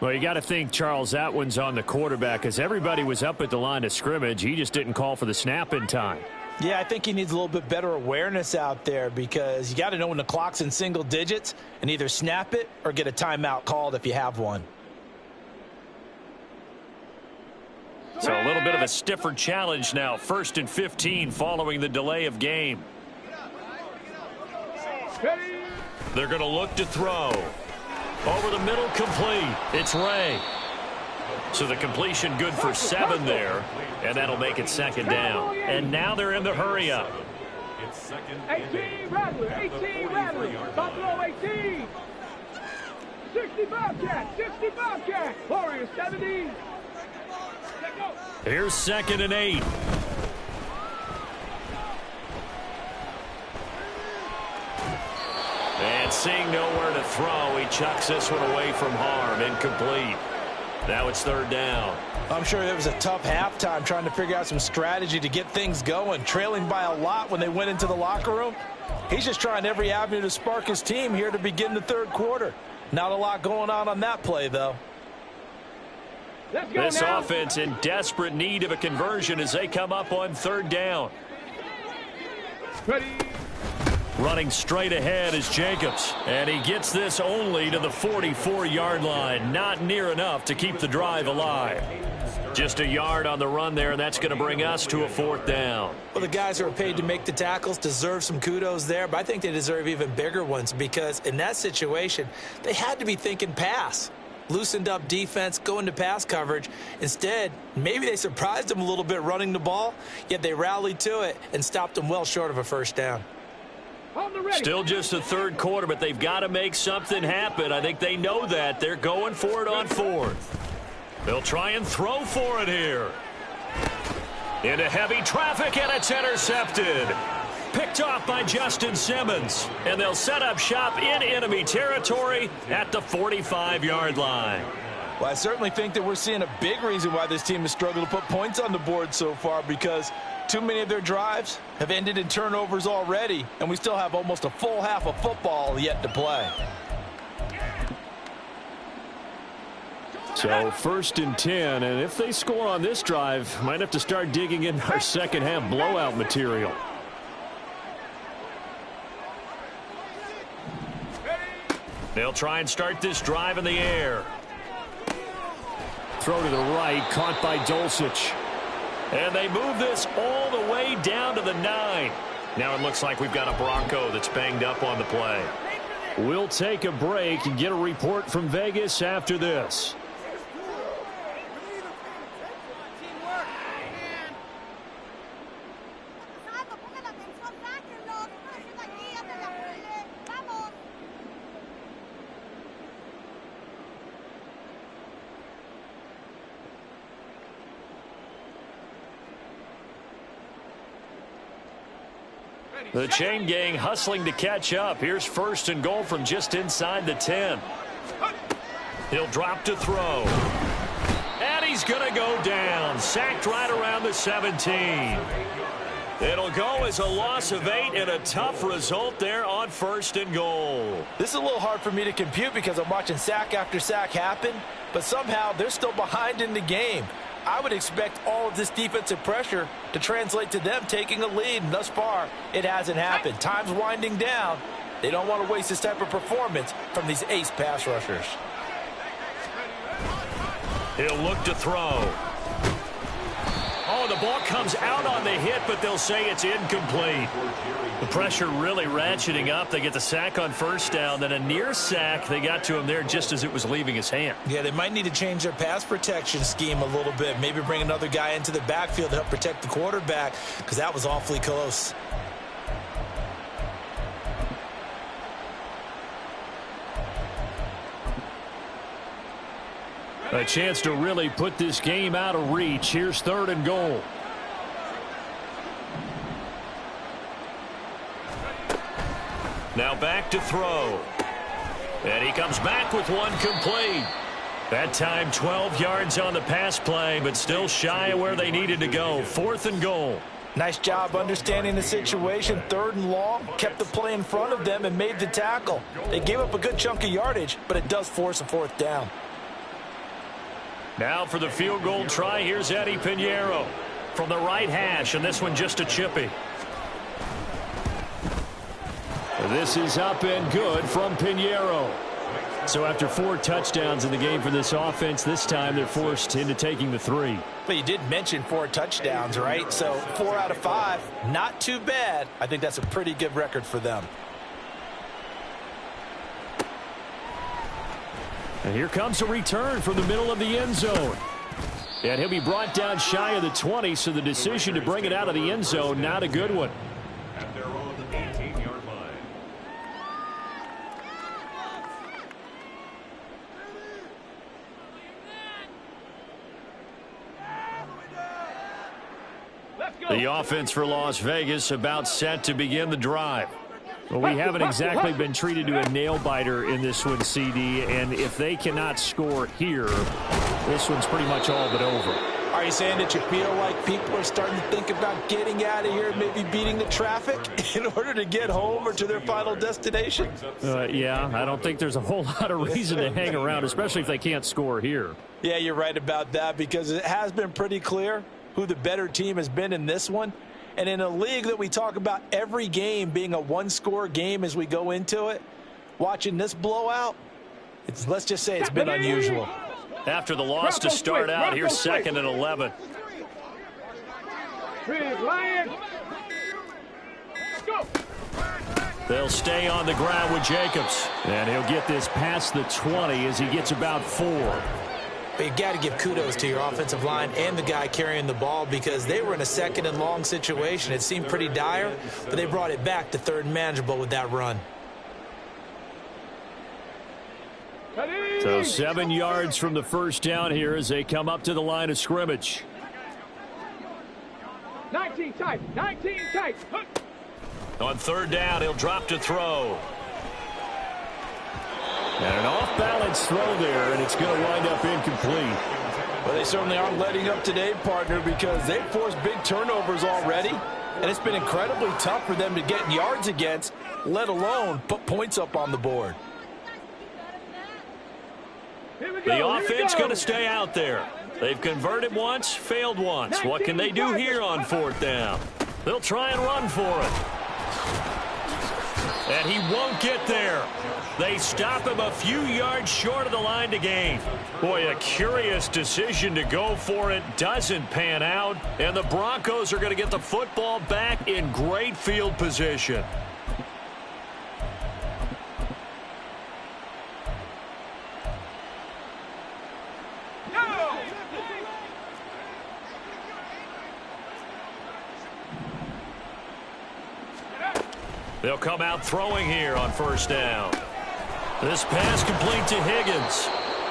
Well, you got to think, Charles, that one's on the quarterback because everybody was up at the line of scrimmage. He just didn't call for the snap in time. Yeah, I think he needs a little bit better awareness out there because you got to know when the clock's in single digits and either snap it or get a timeout called if you have one. So a little bit of a stiffer challenge now. 1st and 15 following the delay of game. They're going to look to throw. Over the middle, complete. It's Ray. So the completion good for 7 there, and that'll make it second down. And now they're in the hurry up. 18 Rattler. Buffalo 18. 60 Bobcat. Warriors 70. Here's 2nd and 8. And seeing nowhere to throw, he chucks this one away from harm. Incomplete. Now it's 3rd down. I'm sure it was a tough halftime trying to figure out some strategy to get things going. Trailing by a lot when they went into the locker room. He's just trying every avenue to spark his team here to begin the 3rd quarter. Not a lot going on that play, though. This offense in desperate need of a conversion as they come up on 3rd down. Ready. Running straight ahead is Jacobs. And he gets this only to the 44-yard line. Not near enough to keep the drive alive. Just a yard on the run there, and that's going to bring us to a 4th down. Well, the guys who are paid to make the tackles deserve some kudos there, but I think they deserve even bigger ones because in that situation, they had to be thinking pass. Loosened up defense, going to pass coverage. Instead, maybe they surprised them a little bit running the ball, yet they rallied to it and stopped them well short of a first down. Still just the 3rd quarter, but they've got to make something happen. I think they know that. They're going for it on 4th. They'll try and throw for it here. Into heavy traffic, and it's intercepted. Picked off by Justin Simmons. And they'll set up shop in enemy territory at the 45-yard line. Well, I certainly think that we're seeing a big reason why this team has struggled to put points on the board so far because too many of their drives have ended in turnovers already, and we still have almost a full half of football yet to play. So 1st and 10, and if they score on this drive, might have to start digging in our second half blowout material. They'll try and start this drive in the air. Throw to the right, caught by Dulcich. And they move this all the way down to the 9. Now it looks like we've got a Bronco that's banged up on the play. We'll take a break and get a report from Vegas after this. The chain gang hustling to catch up. Here's first and goal from just inside the 10. He'll drop to throw. And he's going to go down. Sacked right around the 17. It'll go as a loss of 8 and a tough result there on first and goal. This is a little hard for me to compute because I'm watching sack after sack happen, but somehow they're still behind in the game. I would expect all of this defensive pressure to translate to them taking a lead, and thus far, it hasn't happened. Time's winding down. They don't want to waste this type of performance from these ace pass rushers. He'll look to throw. Oh, the ball comes out on the hit, but they'll say it's incomplete. The pressure really ratcheting up. They get the sack on first down, then a near sack. They got to him there just as it was leaving his hand. Yeah, they might need to change their pass protection scheme a little bit. Maybe bring another guy into the backfield to help protect the quarterback, because that was awfully close. A chance to really put this game out of reach. Here's third and goal. Now back to throw. And he comes back with one complete. That time 12 yards on the pass play, but still shy of where they needed to go. Fourth and goal. Nice job understanding the situation. Third and long, kept the play in front of them and made the tackle. They gave up a good chunk of yardage, but it does force a fourth down. Now for the field goal try, here's Eddie Pinheiro from the right hash, and this one just a chippy. This is up and good from Pinheiro. So after 4 touchdowns in the game for this offense, this time they're forced into taking the 3. But you did mention 4 touchdowns, right? So 4 out of 5, not too bad. I think that's a pretty good record for them. And here comes a return from the middle of the end zone. And he'll be brought down shy of the 20, so the decision to bring it out of the end zone, not a good one. At their own 18-yard line. The offense for Las Vegas about set to begin the drive. Well, we haven't exactly been treated to a nail-biter in this one, CD, and if they cannot score here, this one's pretty much all but over. Are you saying that you feel like people are starting to think about getting out of here, maybe beating the traffic in order to get home or to their final destination? Yeah, I don't think there's a whole lot of reason to hang around, especially if they can't score here. Yeah, you're right about that, because it has been pretty clear who the better team has been in this one. And in a league that we talk about every game being a one-score game as we go into it, watching this blowout, let's just say it's been unusual. After the loss to start out, here's 2nd and 11. They'll stay on the ground with Jacobs. And he'll get this past the 20 as he gets about 4. But you got to give kudos to your offensive line and the guy carrying the ball, because they were in a 2nd and long situation. It seemed pretty dire, but they brought it back to 3rd and manageable with that run. So 7 yards from the first down here as they come up to the line of scrimmage. 19 tight, 19 tight. On 3rd down, he'll drop to throw. And an off-balance throw there, and it's going to wind up incomplete. Well, they certainly aren't letting up today, partner, because they've forced big turnovers already, and it's been incredibly tough for them to get yards against, let alone put points up on the board. The offense going to stay out there. They've converted once, failed once. What can they do here on 4th down? They'll try and run for it. And he won't get there. They stop him a few yards short of the line to gain. Boy, a curious decision to go for it. Doesn't pan out. And the Broncos are going to get the football back in great field position. They'll come out throwing here on first down. This pass complete to Higgins.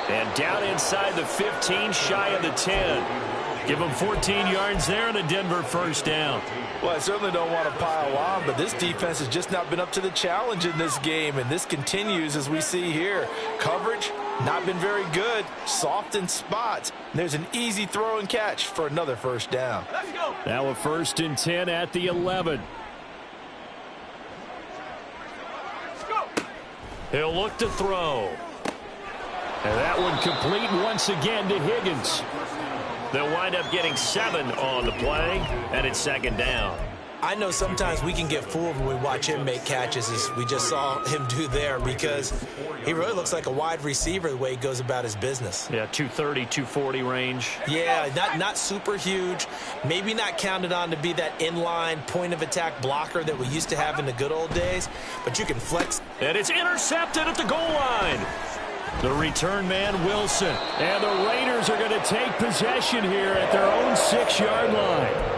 And down inside the 15, shy of the 10. Give them 14 yards there and a Denver first down. Well, I certainly don't want to pile on, but this defense has just not been up to the challenge in this game, and this continues as we see here. Coverage, not been very good, soft in spots. There's an easy throw and catch for another first down. Now a 1st and 10 at the 11. He'll look to throw. And that one complete once again to Higgins. They'll wind up getting 7 on the play, and it's 2nd down. I know sometimes we can get fooled when we watch him make catches, as we just saw him do there, because he really looks like a wide receiver the way he goes about his business. Yeah, 230, 240 range. Yeah, not super huge. Maybe not counted on to be that inline point-of-attack blocker that we used to have in the good old days, but you can flex. And it's intercepted at the goal line. The return man, Wilson. And the Raiders are going to take possession here at their own 6-yard line.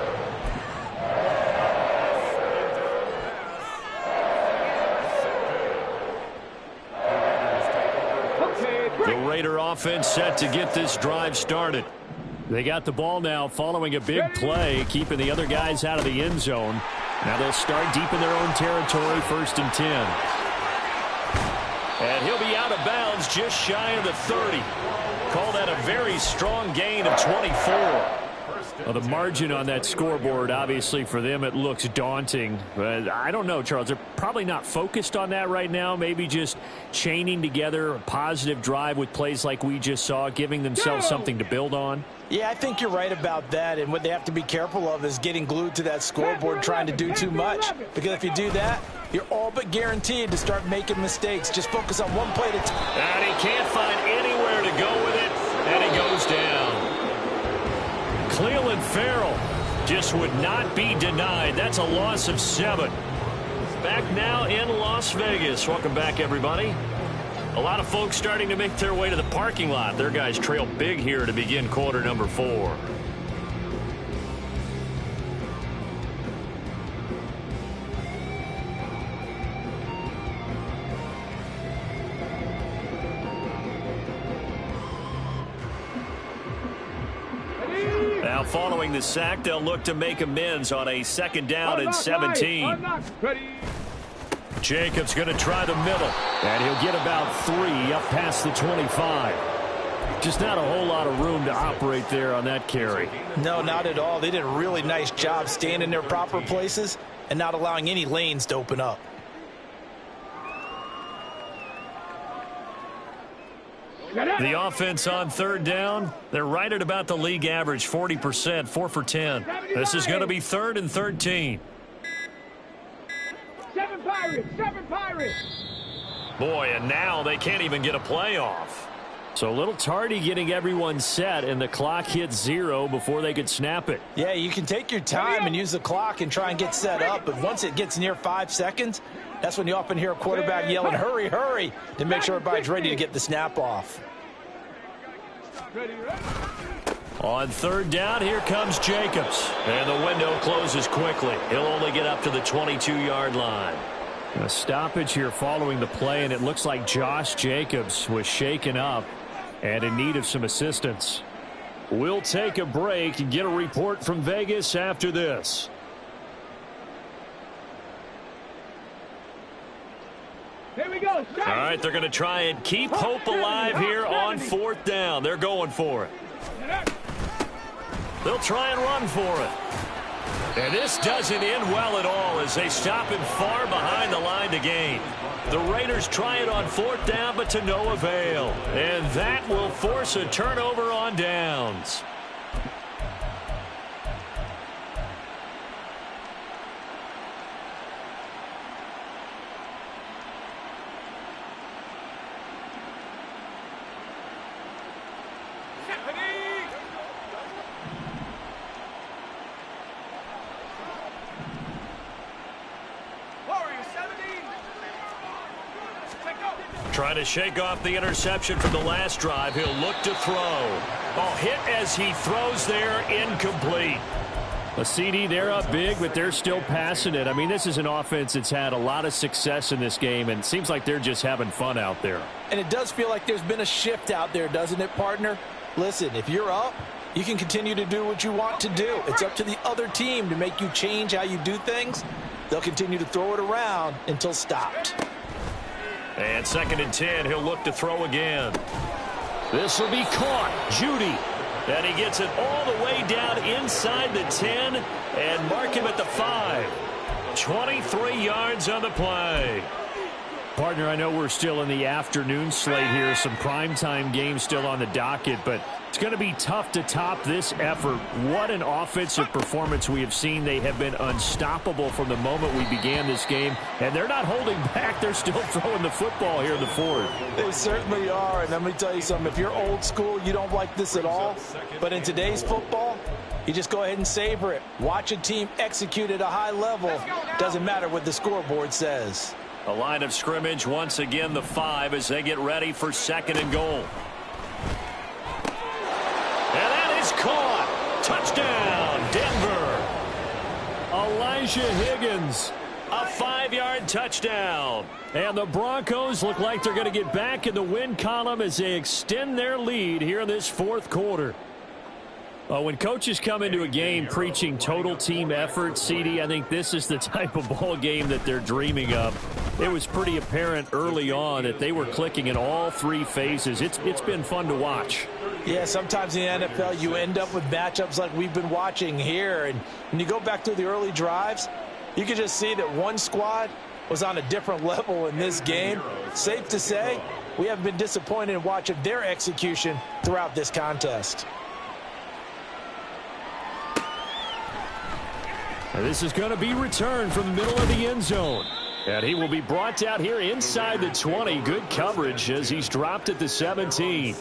The Raider offense set to get this drive started. They got the ball now following a big play, keeping the other guys out of the end zone. Now they'll start deep in their own territory, 1st and 10. And he'll be out of bounds just shy of the 30. Call that a very strong gain of 24. Well, the margin on that scoreboard, obviously, for them, it looks daunting. But I don't know, Charles. They're probably not focused on that right now. Maybe just chaining together a positive drive with plays like we just saw, giving themselves something to build on. Yeah, I think you're right about that. And what they have to be careful of is getting glued to that scoreboard trying to do too much. Because if you do that, you're all but guaranteed to start making mistakes. Just focus on one play at a time. And he can't find anywhere to go with it. And he goes down. Cleveland Farrell just would not be denied. That's a loss of 7. Back now in Las Vegas. Welcome back, everybody. A lot of folks starting to make their way to the parking lot. Their guys trail big here to begin quarter number 4. Now following the sack, they'll look to make amends on a 2nd down and 17. Jacobs going to try the middle, and he'll get about 3 up past the 25. Just not a whole lot of room to operate there on that carry. No, not at all. They did a really nice job staying in their proper places and not allowing any lanes to open up. The offense on 3rd down, they're right at about the league average, 40%, 4 for 10. This is going to be 3rd and 13. 7 Pirates, 7 Pirates. Boy, and now they can't even get a playoff. So a little tardy getting everyone set, and the clock hits 0 before they could snap it. Yeah, you can take your time and use the clock and try and get set up, but once it gets near 5 seconds, that's when you often hear a quarterback yelling, hurry, hurry, to make sure everybody's ready to get the snap off. On 3rd down, here comes Jacobs. And the window closes quickly. He'll only get up to the 22-yard line. A stoppage here following the play, and it looks like Josh Jacobs was shaken up and in need of some assistance. We'll take a break and get a report from Vegas after this. Here we go. All right, they're going to try and keep hope alive here on 4th down. They're going for it. They'll try and run for it. And this doesn't end well at all as they stop him far behind the line to gain. The Raiders try it on 4th down, but to no avail. And that will force a turnover on downs. Trying to shake off the interception from the last drive. He'll look to throw. Oh, hit as he throws there, incomplete. A CD, they're up big, but they're still passing it. I mean, this is an offense that's had a lot of success in this game, and it seems like they're just having fun out there. And it does feel like there's been a shift out there, doesn't it, partner? Listen, if you're up, you can continue to do what you want to do. It's up to the other team to make you change how you do things. They'll continue to throw it around until stopped. And 2nd and 10, he'll look to throw again. This will be caught. Judy. And he gets it all the way down inside the 10 and mark him at the 5. 23 yards on the play. Partner, I know we're still in the afternoon slate here. Some primetime games still on the docket, but it's going to be tough to top this effort. What an offensive performance we have seen. They have been unstoppable from the moment we began this game, and they're not holding back. They're still throwing the football here in the 4th. They certainly are, and let me tell you something. If you're old school, you don't like this at all. But in today's football, you just go ahead and savor it. Watch a team execute at a high level. Doesn't matter what the scoreboard says. A line of scrimmage, once again the 5 as they get ready for 2nd and goal. And that is caught. Touchdown, Denver. Elijah Higgins. A 5-yard touchdown. And the Broncos look like they're going to get back in the win column as they extend their lead here in this 4th quarter. When coaches come into a game preaching total team effort, CD, I think this is the type of ball game that they're dreaming of. It was pretty apparent early on that they were clicking in all 3 phases. It's been fun to watch. Yeah, sometimes in the NFL you end up with matchups like we've been watching here. And when you go back to the early drives, you can just see that one squad was on a different level in this game. Safe to say, we haven't been disappointed in watching their execution throughout this contest. This is going to be returned from the middle of the end zone. And he will be brought out here inside the 20. Good coverage as he's dropped at the 17.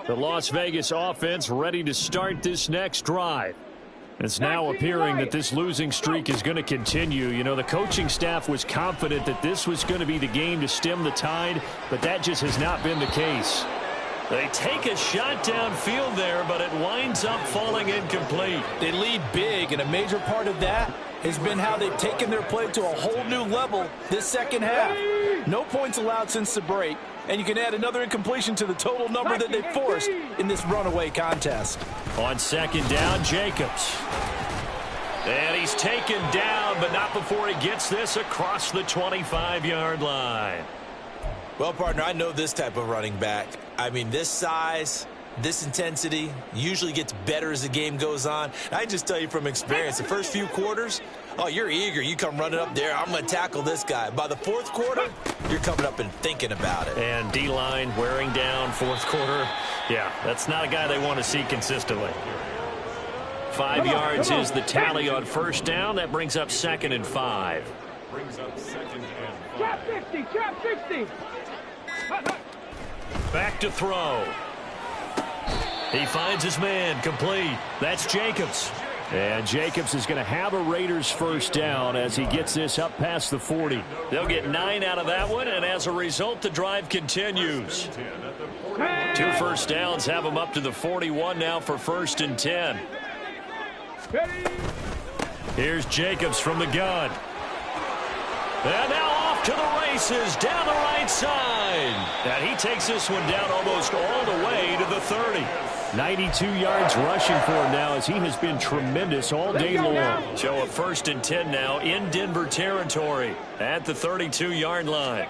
The Las Vegas offense ready to start this next drive. It's now appearing that this losing streak is going to continue. You know, the coaching staff was confident that this was going to be the game to stem the tide, but that just has not been the case. They take a shot downfield there, but it winds up falling incomplete. They lead big, and a major part of that has been how they've taken their play to a whole new level this second half. No points allowed since the break, and you can add another incompletion to the total number that they forced in this runaway contest. On 2nd down, Jacobs. And he's taken down, but not before he gets this across the 25-yard line. Well, partner, I know this type of running back. I mean, this size, this intensity usually gets better as the game goes on. I just tell you from experience, the first few quarters, oh, you're eager. You come running up there, I'm going to tackle this guy. By the 4th quarter, you're coming up and thinking about it. And D-line wearing down 4th quarter. Yeah, that's not a guy they want to see consistently. 5 yards is the tally on 1st down. That brings up 2nd and 5. Trap 60, trap 60. Back to throw. He finds his man, complete. That's Jacobs. And Jacobs is going to have a Raiders 1st down as he gets this up past the 40. They'll get 9 out of that one, and as a result, the drive continues. 2 first downs have them up to the 41 now for 1st and 10. Here's Jacobs from the gun. And now off to the races down the right side. And he takes this one down almost all the way to the 30. 92 yards rushing for him now as he has been tremendous all day long. So a 1st and 10 now in Denver territory at the 32-yard line.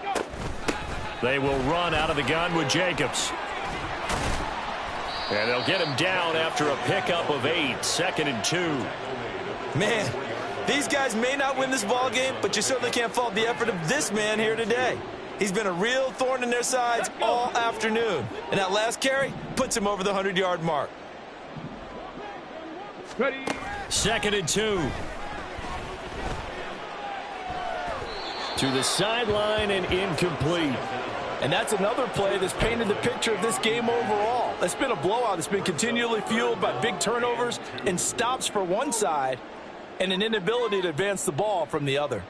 They will run out of the gun with Jacobs. And they'll get him down after a pickup of 8, 2nd and 2. Man, these guys may not win this ball game, but you certainly can't fault the effort of this man here today. He's been a real thorn in their sides all afternoon. And that last carry puts him over the 100-yard mark. 2nd and 2. To the sideline and incomplete. And that's another play that's painted the picture of this game overall. It's been a blowout. It's been continually fueled by big turnovers and stops for one side and an inability to advance the ball from the other.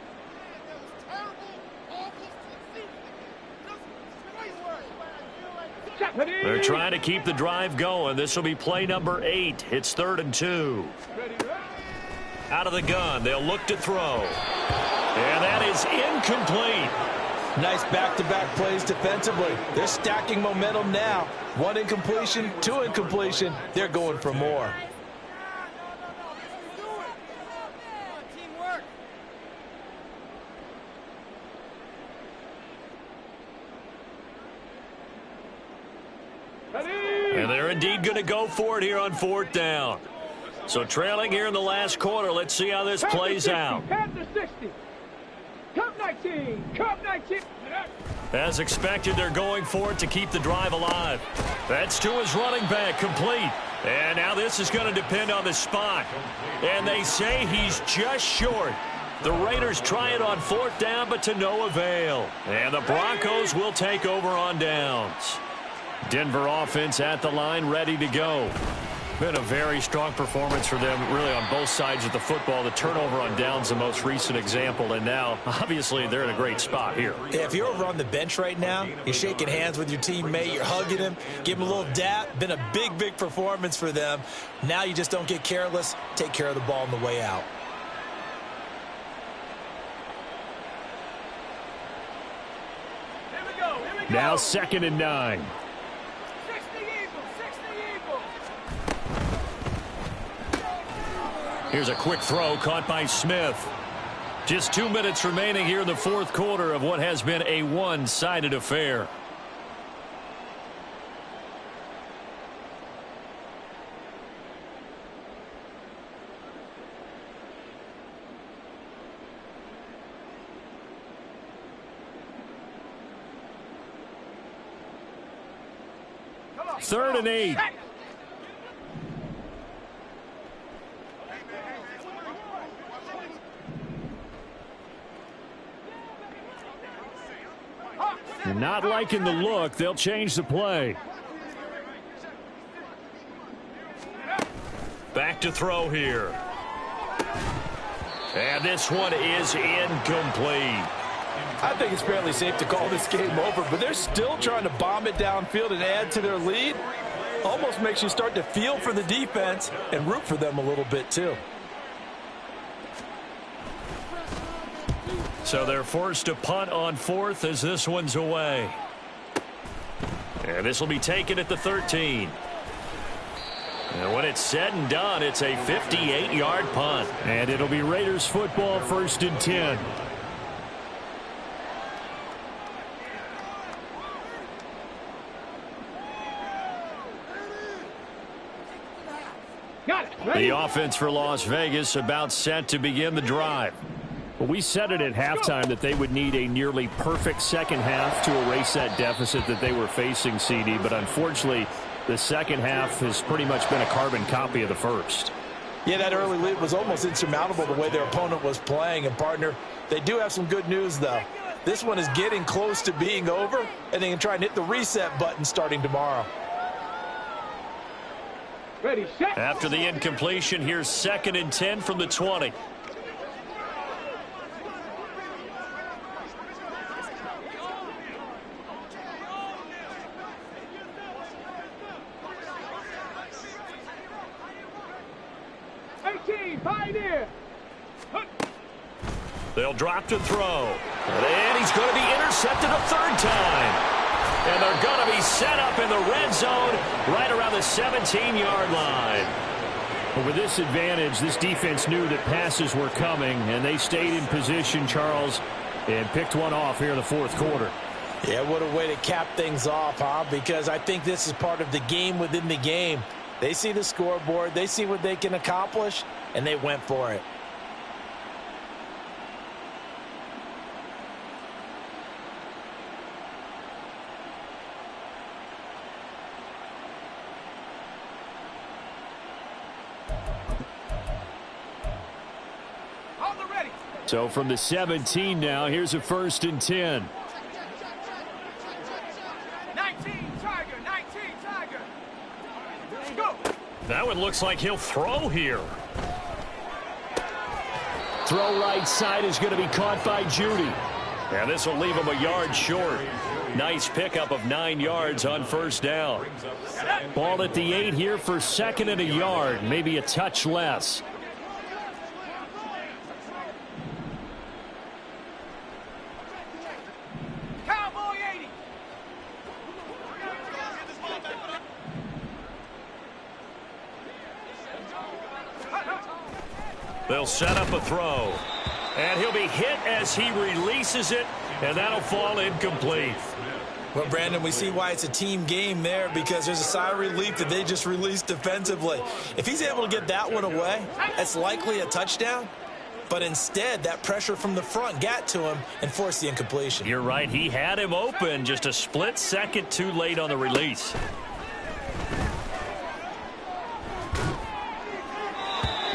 They're trying to keep the drive going. This will be play number 8. It's 3rd and 2. Out of the gun. They'll look to throw. And that is incomplete. Nice back-to-back plays defensively. They're stacking momentum now. 1 incompletion, 2 incompletion. They're going for more. And they're indeed going to go for it here on 4th down. So trailing here in the last quarter. Let's see how this plays out. Panther 60. Cup 19. Cup 19. As expected, they're going for it to keep the drive alive. That's to his running back, complete. And now this is going to depend on the spot. And they say he's just short. The Raiders try it on 4th down, but to no avail. And the Broncos will take over on downs. Denver offense at the line, ready to go. Been a very strong performance for them, really, on both sides of the football. The turnover on downs, the most recent example, and now, obviously, they're in a great spot here. Yeah, if you're over on the bench right now, you're shaking hands with your teammate, you're hugging him, give him a little dap. Been a big, big performance for them. Now you just don't get careless. Take care of the ball on the way out. Now 2nd and 9. Here's a quick throw caught by Smith. Just 2 minutes remaining here in the 4th quarter of what has been a one-sided affair. Third and 8. Not liking the look. They'll change the play. Back to throw here. And this one is incomplete. I think it's fairly safe to call this game over, but they're still trying to bomb it downfield and add to their lead. Almost makes you start to feel for the defense and root for them a little bit too. So they're forced to punt on 4th as this one's away. And this will be taken at the 13. And when it's said and done, it's a 58-yard punt. And it'll be Raiders football, 1st and 10. Got it. Ready? The offense for Las Vegas about set to begin the drive. Well, we said it at halftime that they would need a nearly perfect second half to erase that deficit that they were facing, CD. But unfortunately, the second half has pretty much been a carbon copy of the first. Yeah, that early lead was almost insurmountable the way their opponent was playing. And, partner, they do have some good news, though. This one is getting close to being over, and they can try and hit the reset button starting tomorrow. Ready, set. After the incompletion, here's 2nd and 10 from the 20. They'll drop to throw. And he's going to be intercepted a 3rd time. And they're going to be set up in the red zone right around the 17-yard line. But with this advantage, this defense knew that passes were coming, and they stayed in position, Charles, and picked one off here in the 4th quarter. Yeah, what a way to cap things off, huh? Because I think this is part of the game within the game. They see the scoreboard, they see what they can accomplish, and they went for it. So from the 17 now, here's a 1st and 10. That one looks like he'll throw here. Throw right side is going to be caught by Judy. And this will leave him a yard short. Nice pickup of 9 yards on first down. Ball at the 8 here for second and a yard, maybe a touch less. Cowboy 80. They'll set up a throw. And he'll be hit as he releases it, and that'll fall incomplete. Well, Brandon, we see why it's a team game there, because there's a sigh of relief that they just released defensively. If he's able to get that one away, that's likely a touchdown. But instead, that pressure from the front got to him and forced the incompletion. You're right. He had him open, just a split second too late on the release.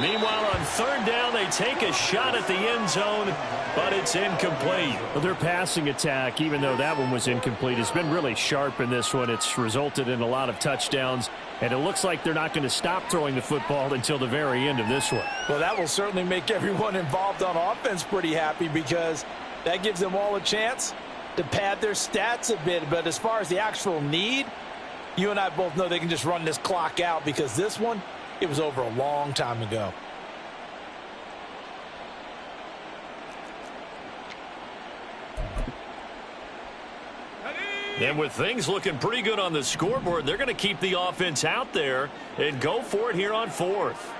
Meanwhile, on third down, they take a shot at the end zone, but it's incomplete. Well, their passing attack, even though that one was incomplete, has been really sharp in this one. It's resulted in a lot of touchdowns, and it looks like they're not going to stop throwing the football until the very end of this one. Well, that will certainly make everyone involved on offense pretty happy, because that gives them all a chance to pad their stats a bit. But as far as the actual need, you and I both know they can just run this clock out, because this one, it was over a long time ago. And with things looking pretty good on the scoreboard, they're going to keep the offense out there and go for it here on fourth.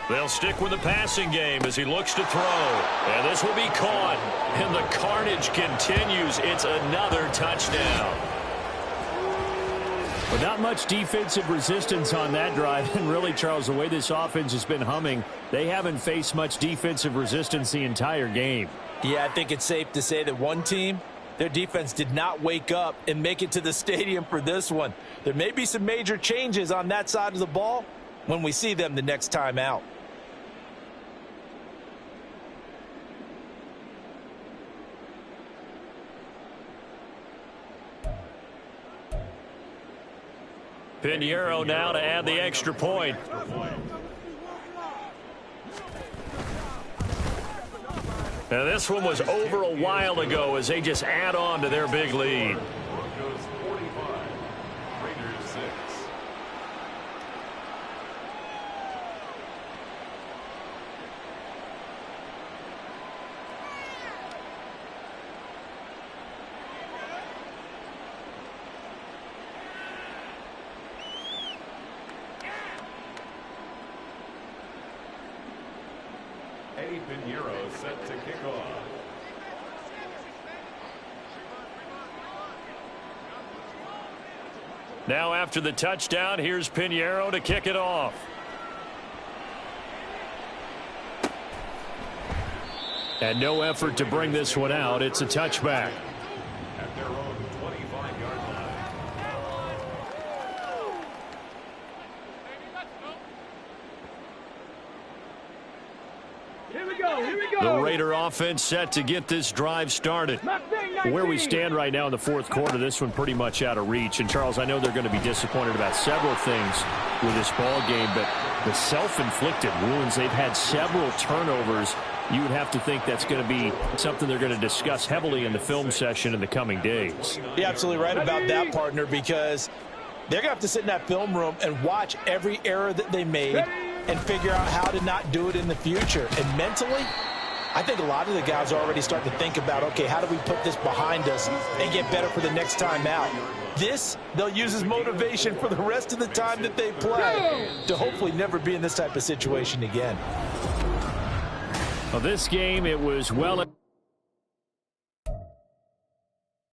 They'll stick with the passing game as he looks to throw. And this will be caught. And the carnage continues. It's another touchdown. But not much defensive resistance on that drive. And really, Charles, the way this offense has been humming, they haven't faced much defensive resistance the entire game. Yeah, I think it's safe to say that one team, their defense did not wake up and make it to the stadium for this one. There may be some major changes on that side of the ball when we see them the next time out. Pinheiro now to add the extra point. Now this one was over a while ago as they just add on to their big lead. Pinheiro set to kick off. Now after the touchdown, here's Pinheiro to kick it off. And no effort to bring this one out. It's a touchback. At their own 25-yard line. Here we go, here we go. The Raider offense set to get this drive started. Where we stand right now in the fourth quarter, this one pretty much out of reach. And, Charles, I know they're going to be disappointed about several things with this ball game, but the self-inflicted wounds, they've had several turnovers. You would have to think that's going to be something they're going to discuss heavily in the film session in the coming days. You're absolutely right about that, partner, because they're going to have to sit in that film room and watch every error that they made and figure out how to not do it in the future. And mentally, I think a lot of the guys are already starting to think about, okay, how do we put this behind us and get better for the next time out? This, they'll use as motivation for the rest of the time that they play to hopefully never be in this type of situation again. Well, this game, it was well